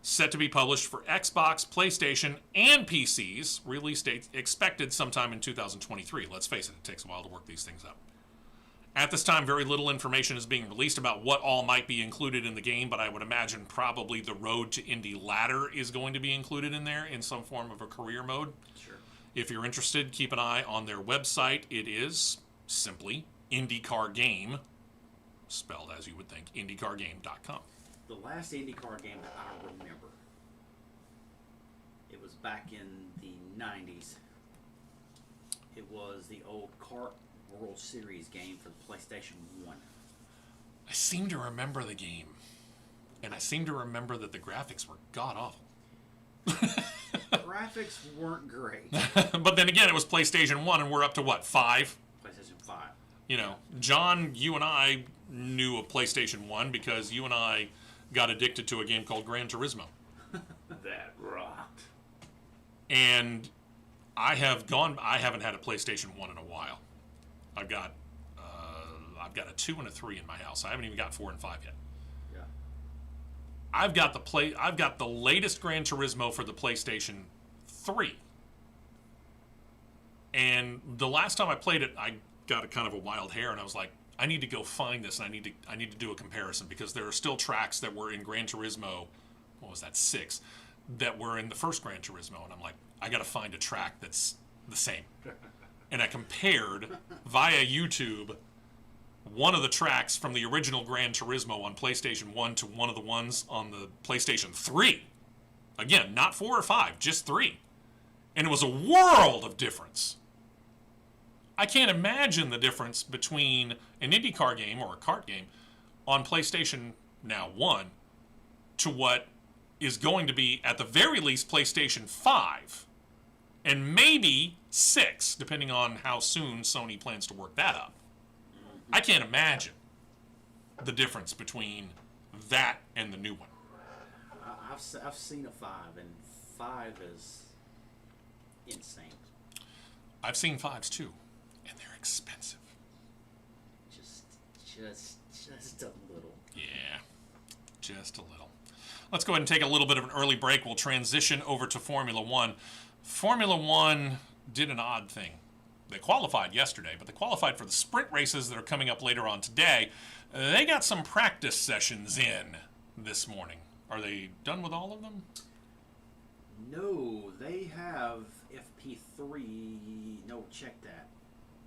Set to be published for Xbox, PlayStation, and PCs. Release date expected sometime in 2023. Let's face it, it takes a while to work these things up. At this time, very little information is being released about what all might be included in the game, but I would imagine probably the Road to Indy ladder is going to be included in there in some form of a career mode. Sure. If you're interested, keep an eye on their website. It is simply IndyCar Game, spelled as you would think, IndyCarGame.com. The last IndyCar game that I remember, it was back in the 90s. It was the old Kart World Series game for the PlayStation 1. I seem to remember the game, and I seem to remember that the graphics were god-awful. Graphics weren't great. But then again, it was PlayStation 1, and we're up to what, 5? PlayStation 5. You know, John, you and I knew of PlayStation 1 because you and I got addicted to a game called Gran Turismo. That rocked. And I haven't had a PlayStation 1 in a while. I've got a 2 and a 3 in my house. I haven't even got 4 and 5 yet. Yeah. I've got the latest Gran Turismo for the PlayStation 3. And the last time I played it, I got a kind of a wild hair, and I was like, I need to go find this, and I need to do a comparison, because there are still tracks that were in Gran Turismo, what was that, 6, that were in the first Gran Turismo, and I'm like, I got to find a track that's the same. And I compared via YouTube one of the tracks from the original Gran Turismo on PlayStation 1 to one of the ones on the PlayStation 3. Again, not 4 or 5, just 3. And it was a world of difference. I can't imagine the difference between an IndyCar game or a kart game on PlayStation now 1 to what is going to be, at the very least, PlayStation 5. And maybe 6, depending on how soon Sony plans to work that up. I can't imagine the difference between that and the new one. I've seen a 5, and 5 is insane. I've seen 5s too, and they're expensive. Just a little. Yeah, just a little. Let's go ahead and take a little bit of an early break. We'll transition over to Formula One. Formula One did an odd thing. They qualified yesterday, but they qualified for the sprint races that are coming up later on today. They got some practice sessions in this morning. Are they done with all of them? No, they have FP3. No, check that.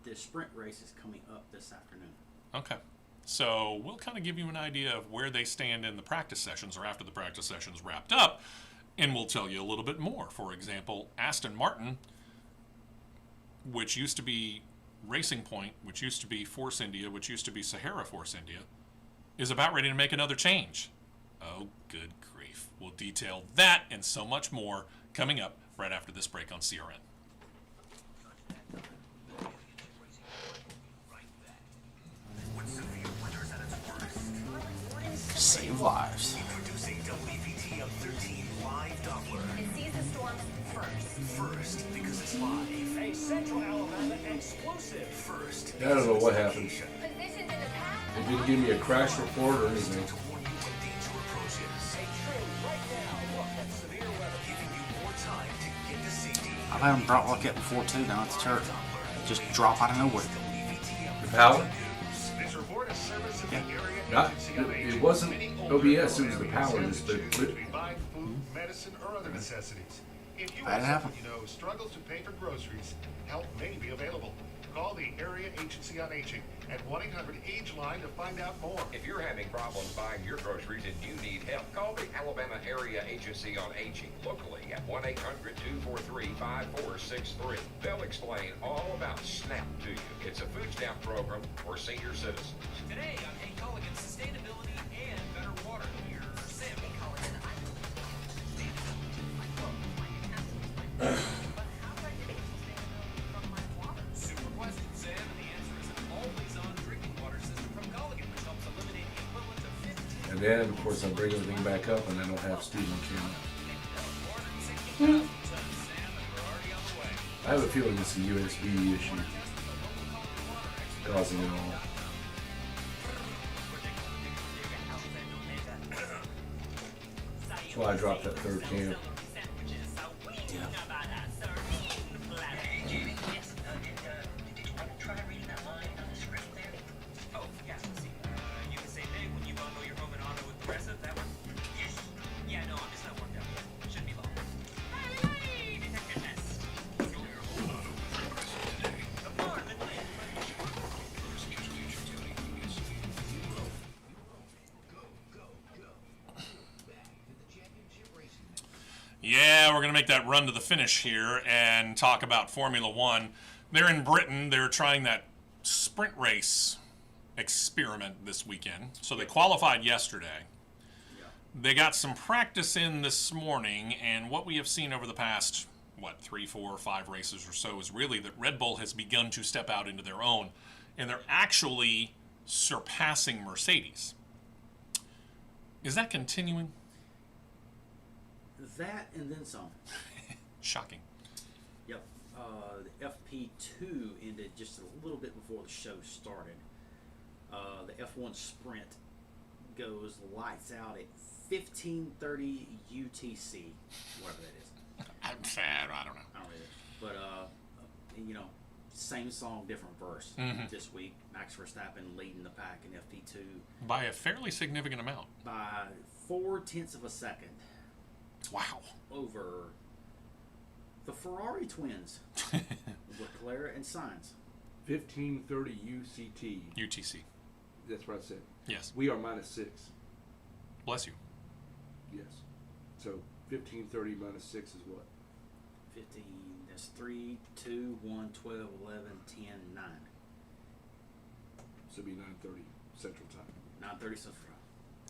The sprint race is coming up this afternoon. Okay. So we'll kind of give you an idea of where they stand in the practice sessions, or after the practice sessions wrapped up, and we'll tell you a little bit more. For example, Aston Martin, which used to be Racing Point, which used to be Force India, which used to be Sahara Force India, is about ready to make another change. Oh, good grief. We'll detail that and so much more coming up right after this break on CRN. Save lives. Introducing WTDR 13 Live Doppler. It sees the storms First, because it's live. A Central Alabama exclusive. First. I don't know what happened. Positioned in the path. They didn't give me a crash report or anything. To warn you when danger approaches. A true right now look at severe weather. Giving you more time to get to safety. I've had them drop like that before too. Now it's church. Just drop out of nowhere. The power? This report is service of the area Not, agency on aging. it wasn't Many OBS, older it was the elderly power. sandwich Just the, choose to buy food, medicine, or other necessities. If you or That someone happened. you know struggles to pay for groceries, help may be available. Call the Area Agency on Aging at 1-800-AGE-LINE to find out more. If you're having problems buying your groceries and you need help, call the Alabama Area Agency on Aging locally at 1-800-243-5463. They'll explain all about SNAP to you. It's a food stamp program for senior citizens. Today on Hey Culligan, sustainability and better water. Here's Sam. Hey, Culligan, Then, of course, I bring everything back up and I don't have Steve on camera. I have a feeling it's a USB issue causing it all. That's why I dropped that third cam. Yeah, we're going to make that run to the finish here and talk about Formula One. They're in Britain. They're trying that sprint race experiment this weekend. So they qualified yesterday. They got some practice in this morning, and what we have seen over the past, 3, 4, 5 races or so is really that Red Bull has begun to step out into their own, and they're actually surpassing Mercedes. Is that continuing? That and then some. Shocking. Yep. The FP2 ended just a little bit before the show started. The F1 sprint goes lights out at 15:30 UTC, whatever that is. I'm sad. I don't know. I don't know. But same song, different verse this week. Max Verstappen leading the pack in FP2 by a fairly significant amount. By 0.4 of a second. Wow. Over the Ferrari twins, Leclerc and Sainz. 15:30 UCT. UTC. That's what I said. Yes. We are -6. Bless you. Yes. So 15:30 -6 is what? 15. That's 3, 2, 1, 12, 11, 10, 9. So it'd be 9:30 Central Time. 9:30 Central Time.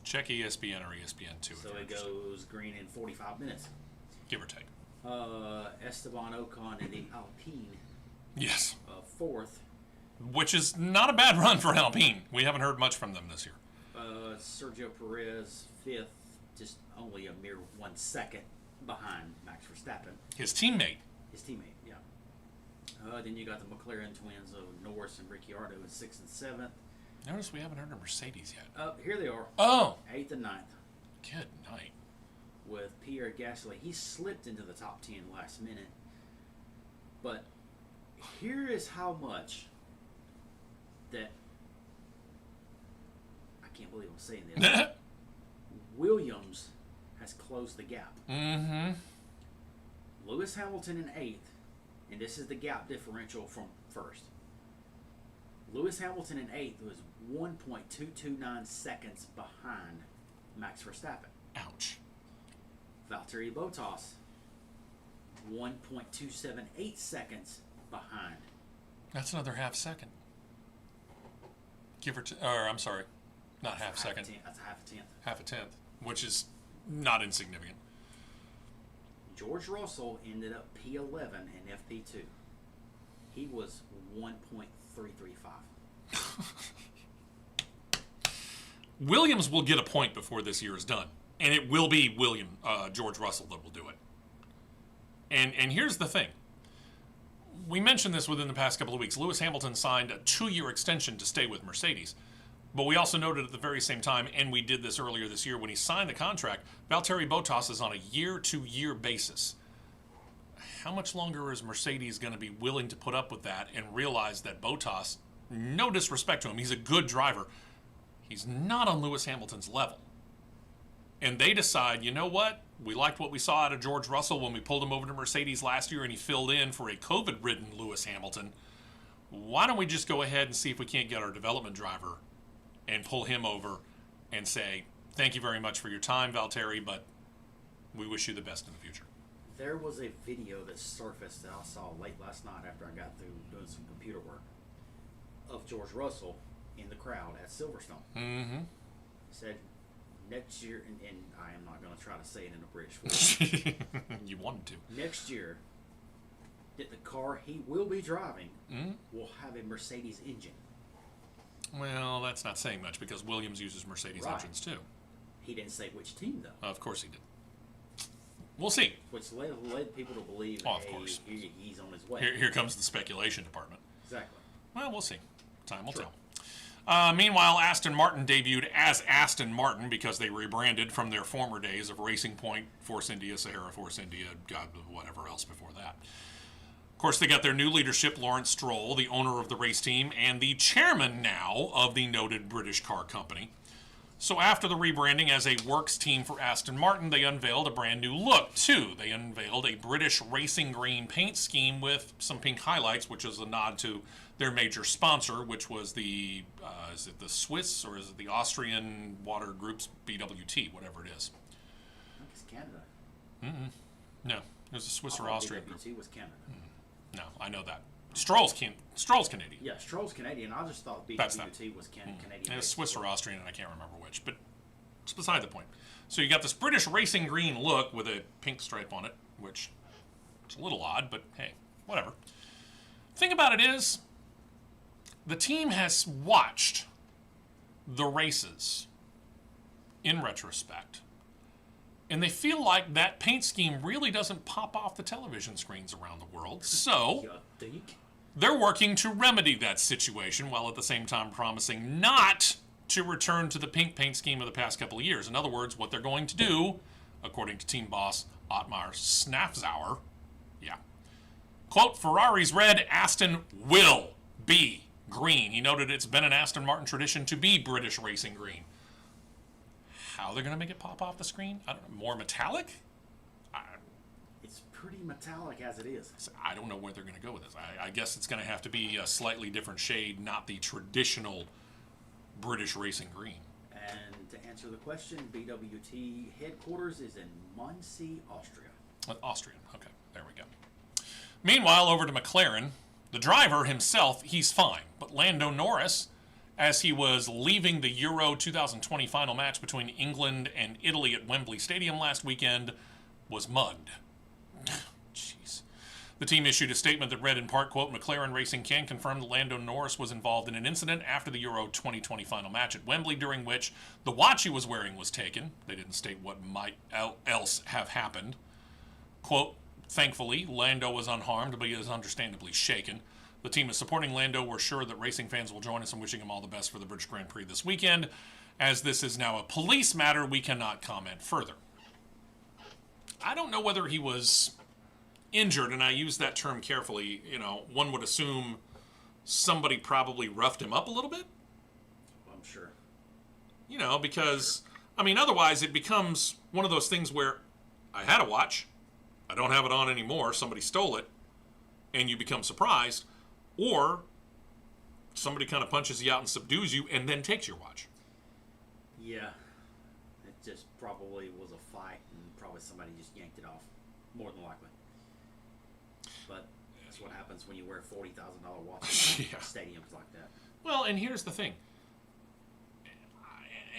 Check ESPN or ESPN2. So it goes green in 45 minutes. Give or take. Esteban Ocon in the Alpine. Yes. 4th. Which is not a bad run for Alpine. We haven't heard much from them this year. Sergio Perez 5th, just only a mere 1 second behind Max Verstappen. His teammate. Yeah. Then you got the McLaren twins of Norris and Ricciardo in 6th and 7th. Notice we haven't heard of Mercedes yet. Here they are. Oh. 8th and 9th. Good night. With Pierre Gasly. He slipped into the top 10 last minute. But here is how much that, I can't believe I'm saying this, Williams has closed the gap. Mm-hmm. Lewis Hamilton in 8th, and this is the gap differential from first. Lewis Hamilton in 8th was 1.229 seconds behind Max Verstappen. Ouch. Valtteri Bottas, 1.278 seconds behind. That's another half second. I'm sorry, not half second. That's a half a tenth. Half a tenth, which is not insignificant. George Russell ended up P11 in FP2. He was 1.335. Williams will get a point before this year is done, and it will be George Russell that will do it. And here's the thing. We mentioned this within the past couple of weeks. Lewis Hamilton signed a 2-year extension to stay with Mercedes. But we also noted at the very same time, and we did this earlier this year, when he signed the contract, Valtteri Bottas is on a year-to-year basis. How much longer is Mercedes going to be willing to put up with that and realize that Bottas, no disrespect to him, he's a good driver, he's not on Lewis Hamilton's level. And they decide, you know what? We liked what we saw out of George Russell when we pulled him over to Mercedes last year and he filled in for a COVID-ridden Lewis Hamilton. Why don't we just go ahead and see if we can't get our development driver and pull him over and say, thank you very much for your time, Valtteri, but we wish you the best in the future. There was a video that surfaced that I saw late last night after I got through doing some computer work of George Russell in the crowd at Silverstone. Mm-hmm. Said, next year, and I am not going to try to say it in a British voice. You wanted to. Next year, that the car he will be driving will have a Mercedes engine. Well, that's not saying much because Williams uses Mercedes engines too. He didn't say which team, though. Of course he did. We'll see. Which led people to believe Oh, of hey, course. he's on his way. Here comes the speculation department. Exactly. Well, we'll see. Time will tell. Meanwhile, Aston Martin debuted as Aston Martin because they rebranded from their former days of Racing Point, Force India, Sahara Force India, God, whatever else before that. Of course, they got their new leadership, Lawrence Stroll, the owner of the race team and the chairman now of the noted British car company. So after the rebranding as a works team for Aston Martin, they unveiled a brand new look, too. They unveiled a British racing green paint scheme with some pink highlights, which is a nod to their major sponsor, which was the, is it the Swiss or is it the Austrian water groups, BWT, whatever it is. I think it's Canada. No, it was a Swiss or Austrian group. BWT was Canada. No, I know that. Stroll's Canadian. Yeah, Stroll's Canadian. I just thought That's that. BWT was Canadian. It's Swiss or Austrian, and I can't remember which, but it's beside the point. So you got this British racing green look with a pink stripe on it, which is a little odd, but hey, whatever. Thing about it is, the team has watched the races in retrospect, and they feel like that paint scheme really doesn't pop off the television screens around the world. So they're working to remedy that situation while at the same time promising not to return to the pink paint scheme of the past couple of years. In other words, what they're going to do, according to team boss Otmar Snafzauer, quote, Ferrari's red Aston will be green. He noted it's been an Aston Martin tradition to be British racing green. How they're going to make it pop off the screen? I don't know. More metallic? It's pretty metallic as it is. I don't know where they're going to go with this. I guess it's going to have to be a slightly different shade, not the traditional British racing green. And to answer the question, BWT headquarters is in Muncie, Austria. Austrian. Okay, there we go. Meanwhile, over to McLaren. The driver himself, he's fine. But Lando Norris, as he was leaving the Euro 2020 final match between England and Italy at Wembley Stadium last weekend, was mugged. Jeez. The team issued a statement that read in part, quote, McLaren Racing can confirm that Lando Norris was involved in an incident after the Euro 2020 final match at Wembley, during which the watch he was wearing was taken. They didn't state what might else have happened. Quote, thankfully, Lando was unharmed, but he is understandably shaken. The team is supporting Lando. We're sure that racing fans will join us in wishing him all the best for the British Grand Prix this weekend. As this is now a police matter, we cannot comment further. I don't know whether he was injured, and I use that term carefully. You know, one would assume somebody probably roughed him up a little bit. I'm sure. You know, because, I mean, otherwise it becomes one of those things where I had a watch, I don't have it on anymore, somebody stole it, and you become surprised, or somebody kind of punches you out and subdues you and then takes your watch. Yeah. It just probably was a fight, and probably somebody just yanked it off, more than likely. But that's what happens when you wear $40,000 watches in stadiums like that. Well, and here's the thing.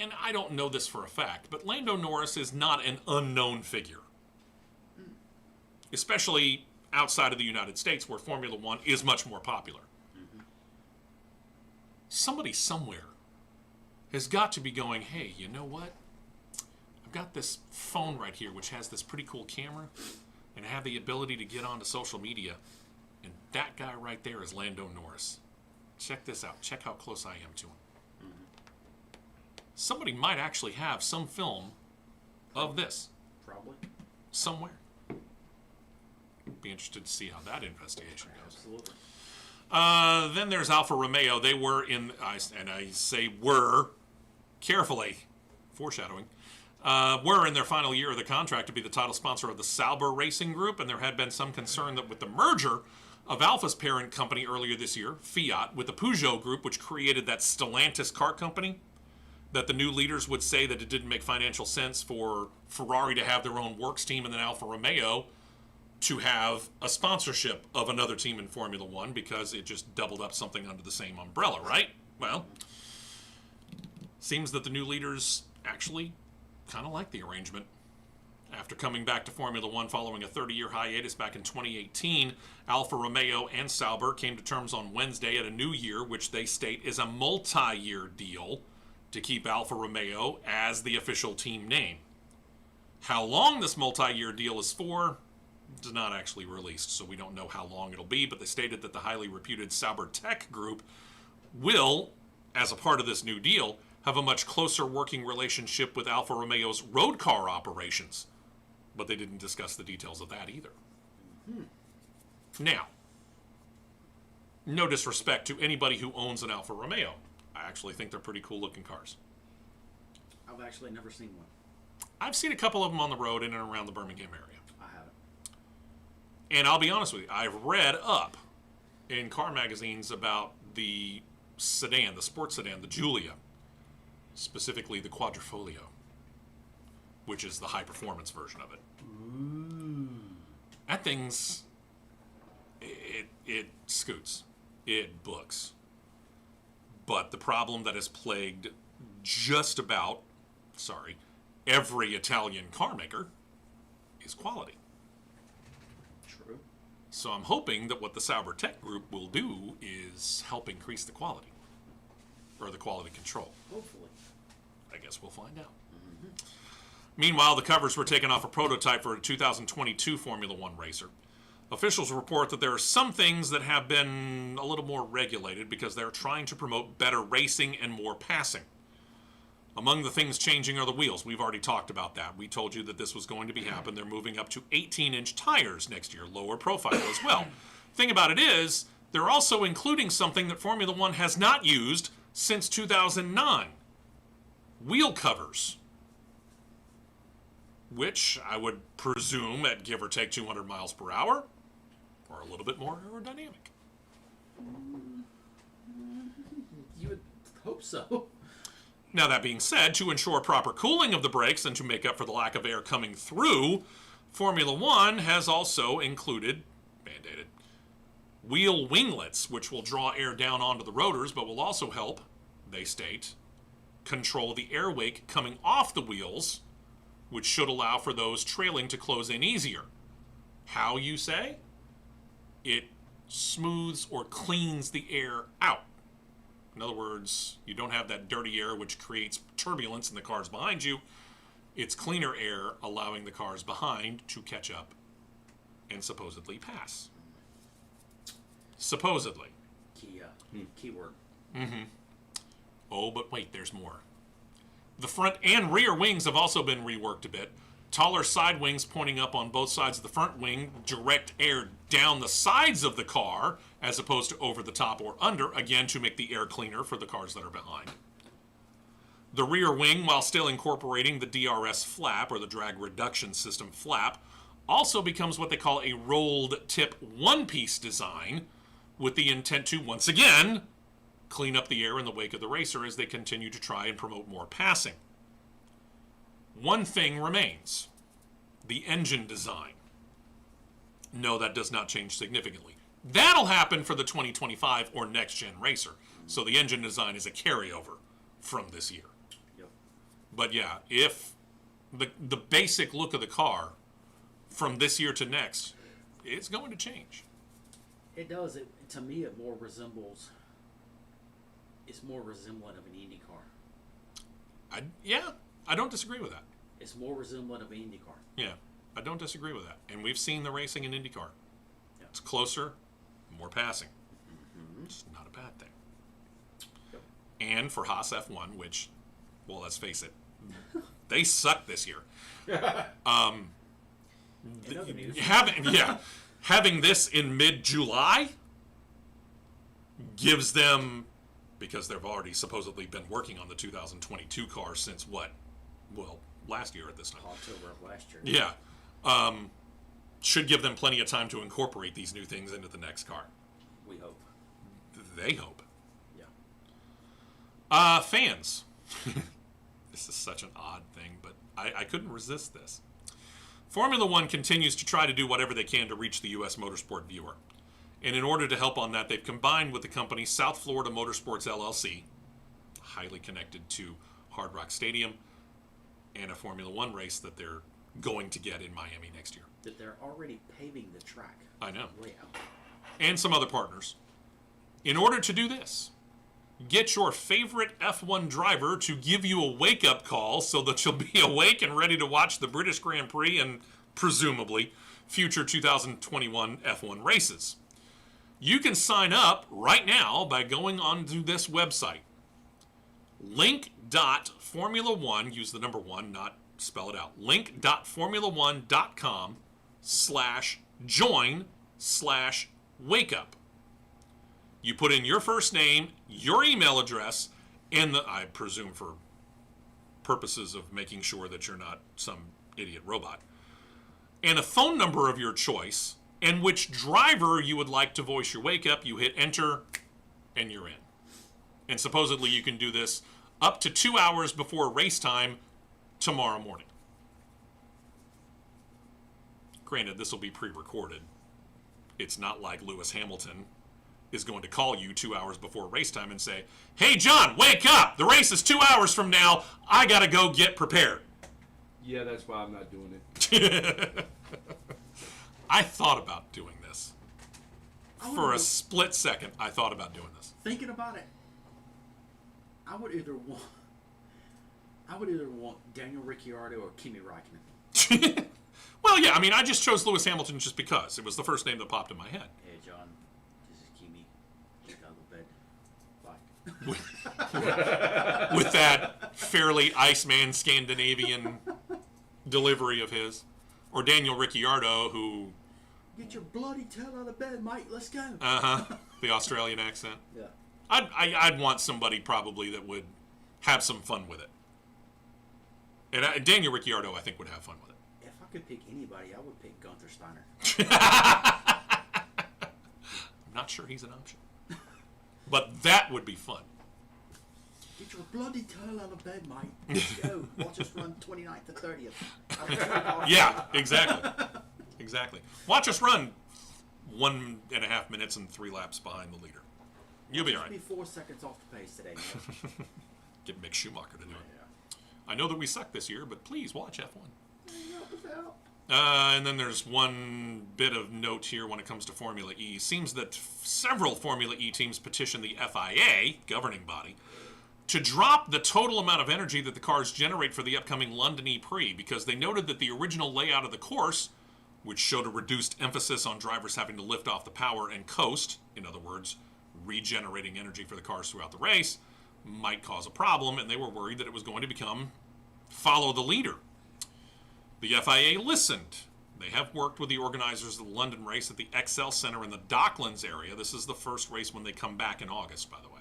And I don't know this for a fact, but Lando Norris is not an unknown figure. Especially outside of the United States, where Formula One is much more popular. Somebody somewhere has got to be going, hey, you know what? I've got this phone right here, which has this pretty cool camera, and I have the ability to get onto social media, and that guy right there is Lando Norris. Check this out. Check how close I am to him. Somebody might actually have some film of this. Probably. Somewhere. Be interested to see how that investigation goes. Absolutely. Then there's Alfa Romeo. They were in, and I say were carefully, foreshadowing, were in their final year of the contract to be the title sponsor of the Sauber Racing Group, and there had been some concern that with the merger of Alfa's parent company earlier this year, Fiat, with the Peugeot Group, which created that Stellantis car company, that the new leaders would say that it didn't make financial sense for Ferrari to have their own works team and then Alfa Romeo to have a sponsorship of another team in Formula One because it just doubled up something under the same umbrella, right? Well, seems that the new leaders actually kind of like the arrangement. After coming back to Formula One following a 30-year hiatus back in 2018, Alfa Romeo and Sauber came to terms on Wednesday at a new year, which they state is a multi-year deal, to keep Alfa Romeo as the official team name. How long this multi-year deal is for is not actually released, so we don't know how long it'll be, but they stated that the highly reputed Sauber Tech Group will, as a part of this new deal, have a much closer working relationship with Alfa Romeo's road car operations. But they didn't discuss the details of that either. Now, no disrespect to anybody who owns an Alfa Romeo. I actually think they're pretty cool looking cars. I've actually never seen one. I've seen a couple of them on the road in and around the Birmingham area. I haven't. And I'll be honest with you, I've read up in car magazines about the sedan, the sports sedan, the Giulia, specifically the Quadrifoglio, which is the high performance version of it. Ooh. That thing's, it scoots, it books. But the problem that has plagued just about, every Italian car maker is quality. True. So I'm hoping that what the Sauber Tech Group will do is help increase the quality, or the quality control. Hopefully. I guess we'll find out. Meanwhile, the covers were taken off a prototype for a 2022 Formula One racer. Officials report that there are some things that have been a little more regulated because they're trying to promote better racing and more passing. Among the things changing are the wheels. We've already talked about that. We told you that this was going to be happen. They're moving up to 18-inch tires next year, lower profile as well. Thing about it is, they're also including something that Formula One has not used since 2009. Wheel covers. Which I would presume at give or take 200 miles per hour are a little bit more aerodynamic. You would hope so. Now, that being said, to ensure proper cooling of the brakes and to make up for the lack of air coming through, Formula One has also included, band-aided, wheel winglets, which will draw air down onto the rotors, but will also help, they state, control the air wake coming off the wheels, which should allow for those trailing to close in easier. How, you say? It smooths or cleans the air out. In other words, you don't have that dirty air which creates turbulence in the cars behind you. It's cleaner air allowing the cars behind to catch up and supposedly pass. Supposedly. Keyword. Oh, but wait, there's more. The front and rear wings have also been reworked a bit. Taller side wings pointing up on both sides of the front wing direct air down the sides of the car as opposed to over the top or under, again to make the air cleaner for the cars that are behind. The rear wing, while still incorporating the DRS flap, or the drag reduction system flap, also becomes what they call a rolled tip one-piece design, with the intent to, once again, clean up the air in the wake of the racer as they continue to try and promote more passing. One thing remains: the engine design. No, that does not change significantly. That'll happen for the 2025 or next-gen racer. So the engine design is a carryover from this year. Yep. But yeah, if the basic look of the car from this year to next, it's going to change. It does. To me, it more resembles... It's more resemblant of an Indycar. I don't disagree with that. It's more resemblant of an Indycar. Yeah, I don't disagree with that. And we've seen the racing in IndyCar. Yep. It's closer, more passing. It's not a bad thing. Yep. And for Haas F1, which, well, let's face it, they suck this year. Having this in mid-July gives them, because they've already supposedly been working on the 2022 car since what? Well, last year at this time. October of last year. Yeah. Should give them plenty of time to incorporate these new things into the next car. We hope. They hope. Yeah. Fans. This is such an odd thing, but I couldn't resist this. Formula One continues to try to do whatever they can to reach the U.S. motorsport viewer. And in order to help on that, they've combined with the company South Florida Motorsports LLC, highly connected to Hard Rock Stadium, and a Formula One race that they're going to get in Miami next year. That they're already paving the track. I know. Layout. And some other partners. In order to do this, Get your favorite F1 driver to give you a wake-up call so that you'll be awake and ready to watch the British Grand Prix and, presumably, future 2021 F1 races. You can sign up right now by going onto this website. Link.Formula1, use the number 1, not spell it out. Link.Formula1.com/join/wakeup. You put in your first name, your email address, and I presume for purposes of making sure that you're not some idiot robot, and a phone number of your choice, and which driver you would like to voice your wake up. You hit enter, and you're in. And supposedly you can do this up to 2 hours before race time tomorrow morning. Granted, this will be pre-recorded. It's not like Lewis Hamilton is going to call you 2 hours before race time and say, "Hey, John, wake up! The race is 2 hours from now. I got to go get prepared." Yeah, that's why I'm not doing it. I thought about doing this. For a split second, I thought about doing this. Thinking about it, I would either want Daniel Ricciardo or Kimi Räikkönen. Well, yeah, I mean, I just chose Lewis Hamilton just because. It was the first name that popped in my head. Hey, John, this is Kimi. Get out of bed. Bye. With that fairly Iceman Scandinavian delivery of his. Or Daniel Ricciardo, who... Get your bloody tail out of bed, mate. Let's go. The Australian accent. Yeah. I'd want somebody probably that would have some fun with it. And Daniel Ricciardo, I think, would have fun with it. If I could pick anybody, I would pick Gunther Steiner. I'm not sure he's an option. But that would be fun. Get your bloody tail out of bed, mate. Let's go. Watch us run 29th to 30th. Yeah, exactly. Exactly. Watch us run 1.5 minutes and 3 laps behind the leader. You'll be all right. Be 4 seconds off the pace today. Get Mick Schumacher to do it. Yeah. I know that we suck this year, but please watch F1. And then there's one bit of note here when it comes to Formula E. Seems that several Formula E teams petitioned the FIA, governing body, to drop the total amount of energy that the cars generate for the upcoming London E-Prix, because they noted that the original layout of the course, which showed a reduced emphasis on drivers having to lift off the power and coast, in other words, regenerating energy for the cars throughout the race, might cause a problem, and they were worried that it was going to become follow the leader. The FIA listened. They have worked with the organizers of the London race at the Excel Center in the Docklands area. This is the first race when they come back in August, by the way.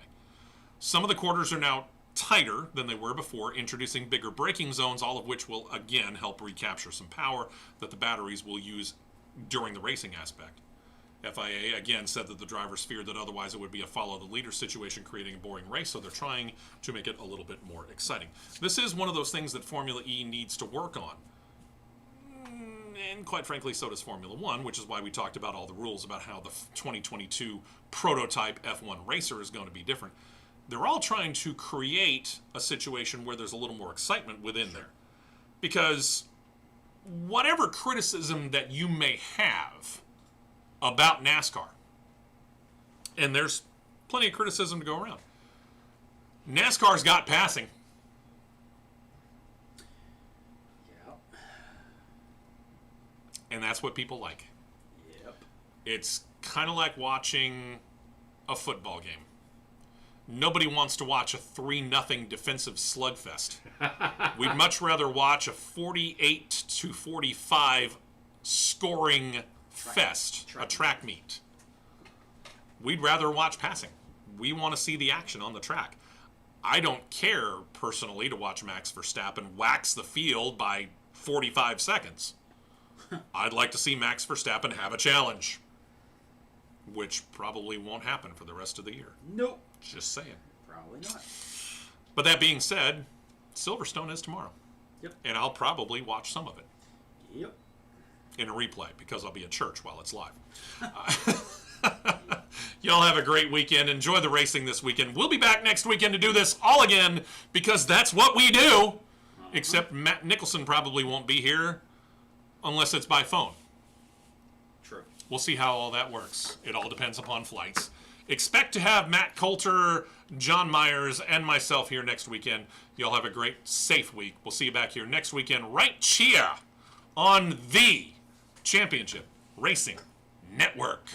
Some of the quarters are now tighter than they were before, introducing bigger braking zones, all of which will, again, help recapture some power that the batteries will use during the racing aspect. FIA, again, said that the drivers feared that otherwise it would be a follow-the-leader situation, creating a boring race, so they're trying to make it a little bit more exciting. This is one of those things that Formula E needs to work on. And quite frankly, so does Formula One, which is why we talked about all the rules about how the 2022 prototype F1 racer is going to be different. They're all trying to create a situation where there's a little more excitement within there. Because whatever criticism that you may have about NASCAR, and there's plenty of criticism to go around, NASCAR's got passing. And that's what people like. Yep. It's kind of like watching a football game. Nobody wants to watch a 3-0 defensive slugfest. We'd much rather watch a 48-45 scoring fest, a track meet. We'd rather watch passing. We want to see the action on the track. I don't care, personally, to watch Max Verstappen wax the field by 45 seconds. I'd like to see Max Verstappen have a challenge, which probably won't happen for the rest of the year. Nope. Just saying. Probably not. But that being said, Silverstone is tomorrow. Yep. And I'll probably watch some of it. Yep. In a replay, because I'll be at church while it's live. Y'all have a great weekend. Enjoy the racing this weekend. We'll be back next weekend to do this all again, because that's what we do. Except Matt Nicholson probably won't be here unless it's by phone. True. We'll see how all that works. It all depends upon flights. expect to have Matt Coulter, John Myers, and myself here next weekend. Y'all have a great, safe week. We'll see you back here next weekend right here on the Championship Racing Network.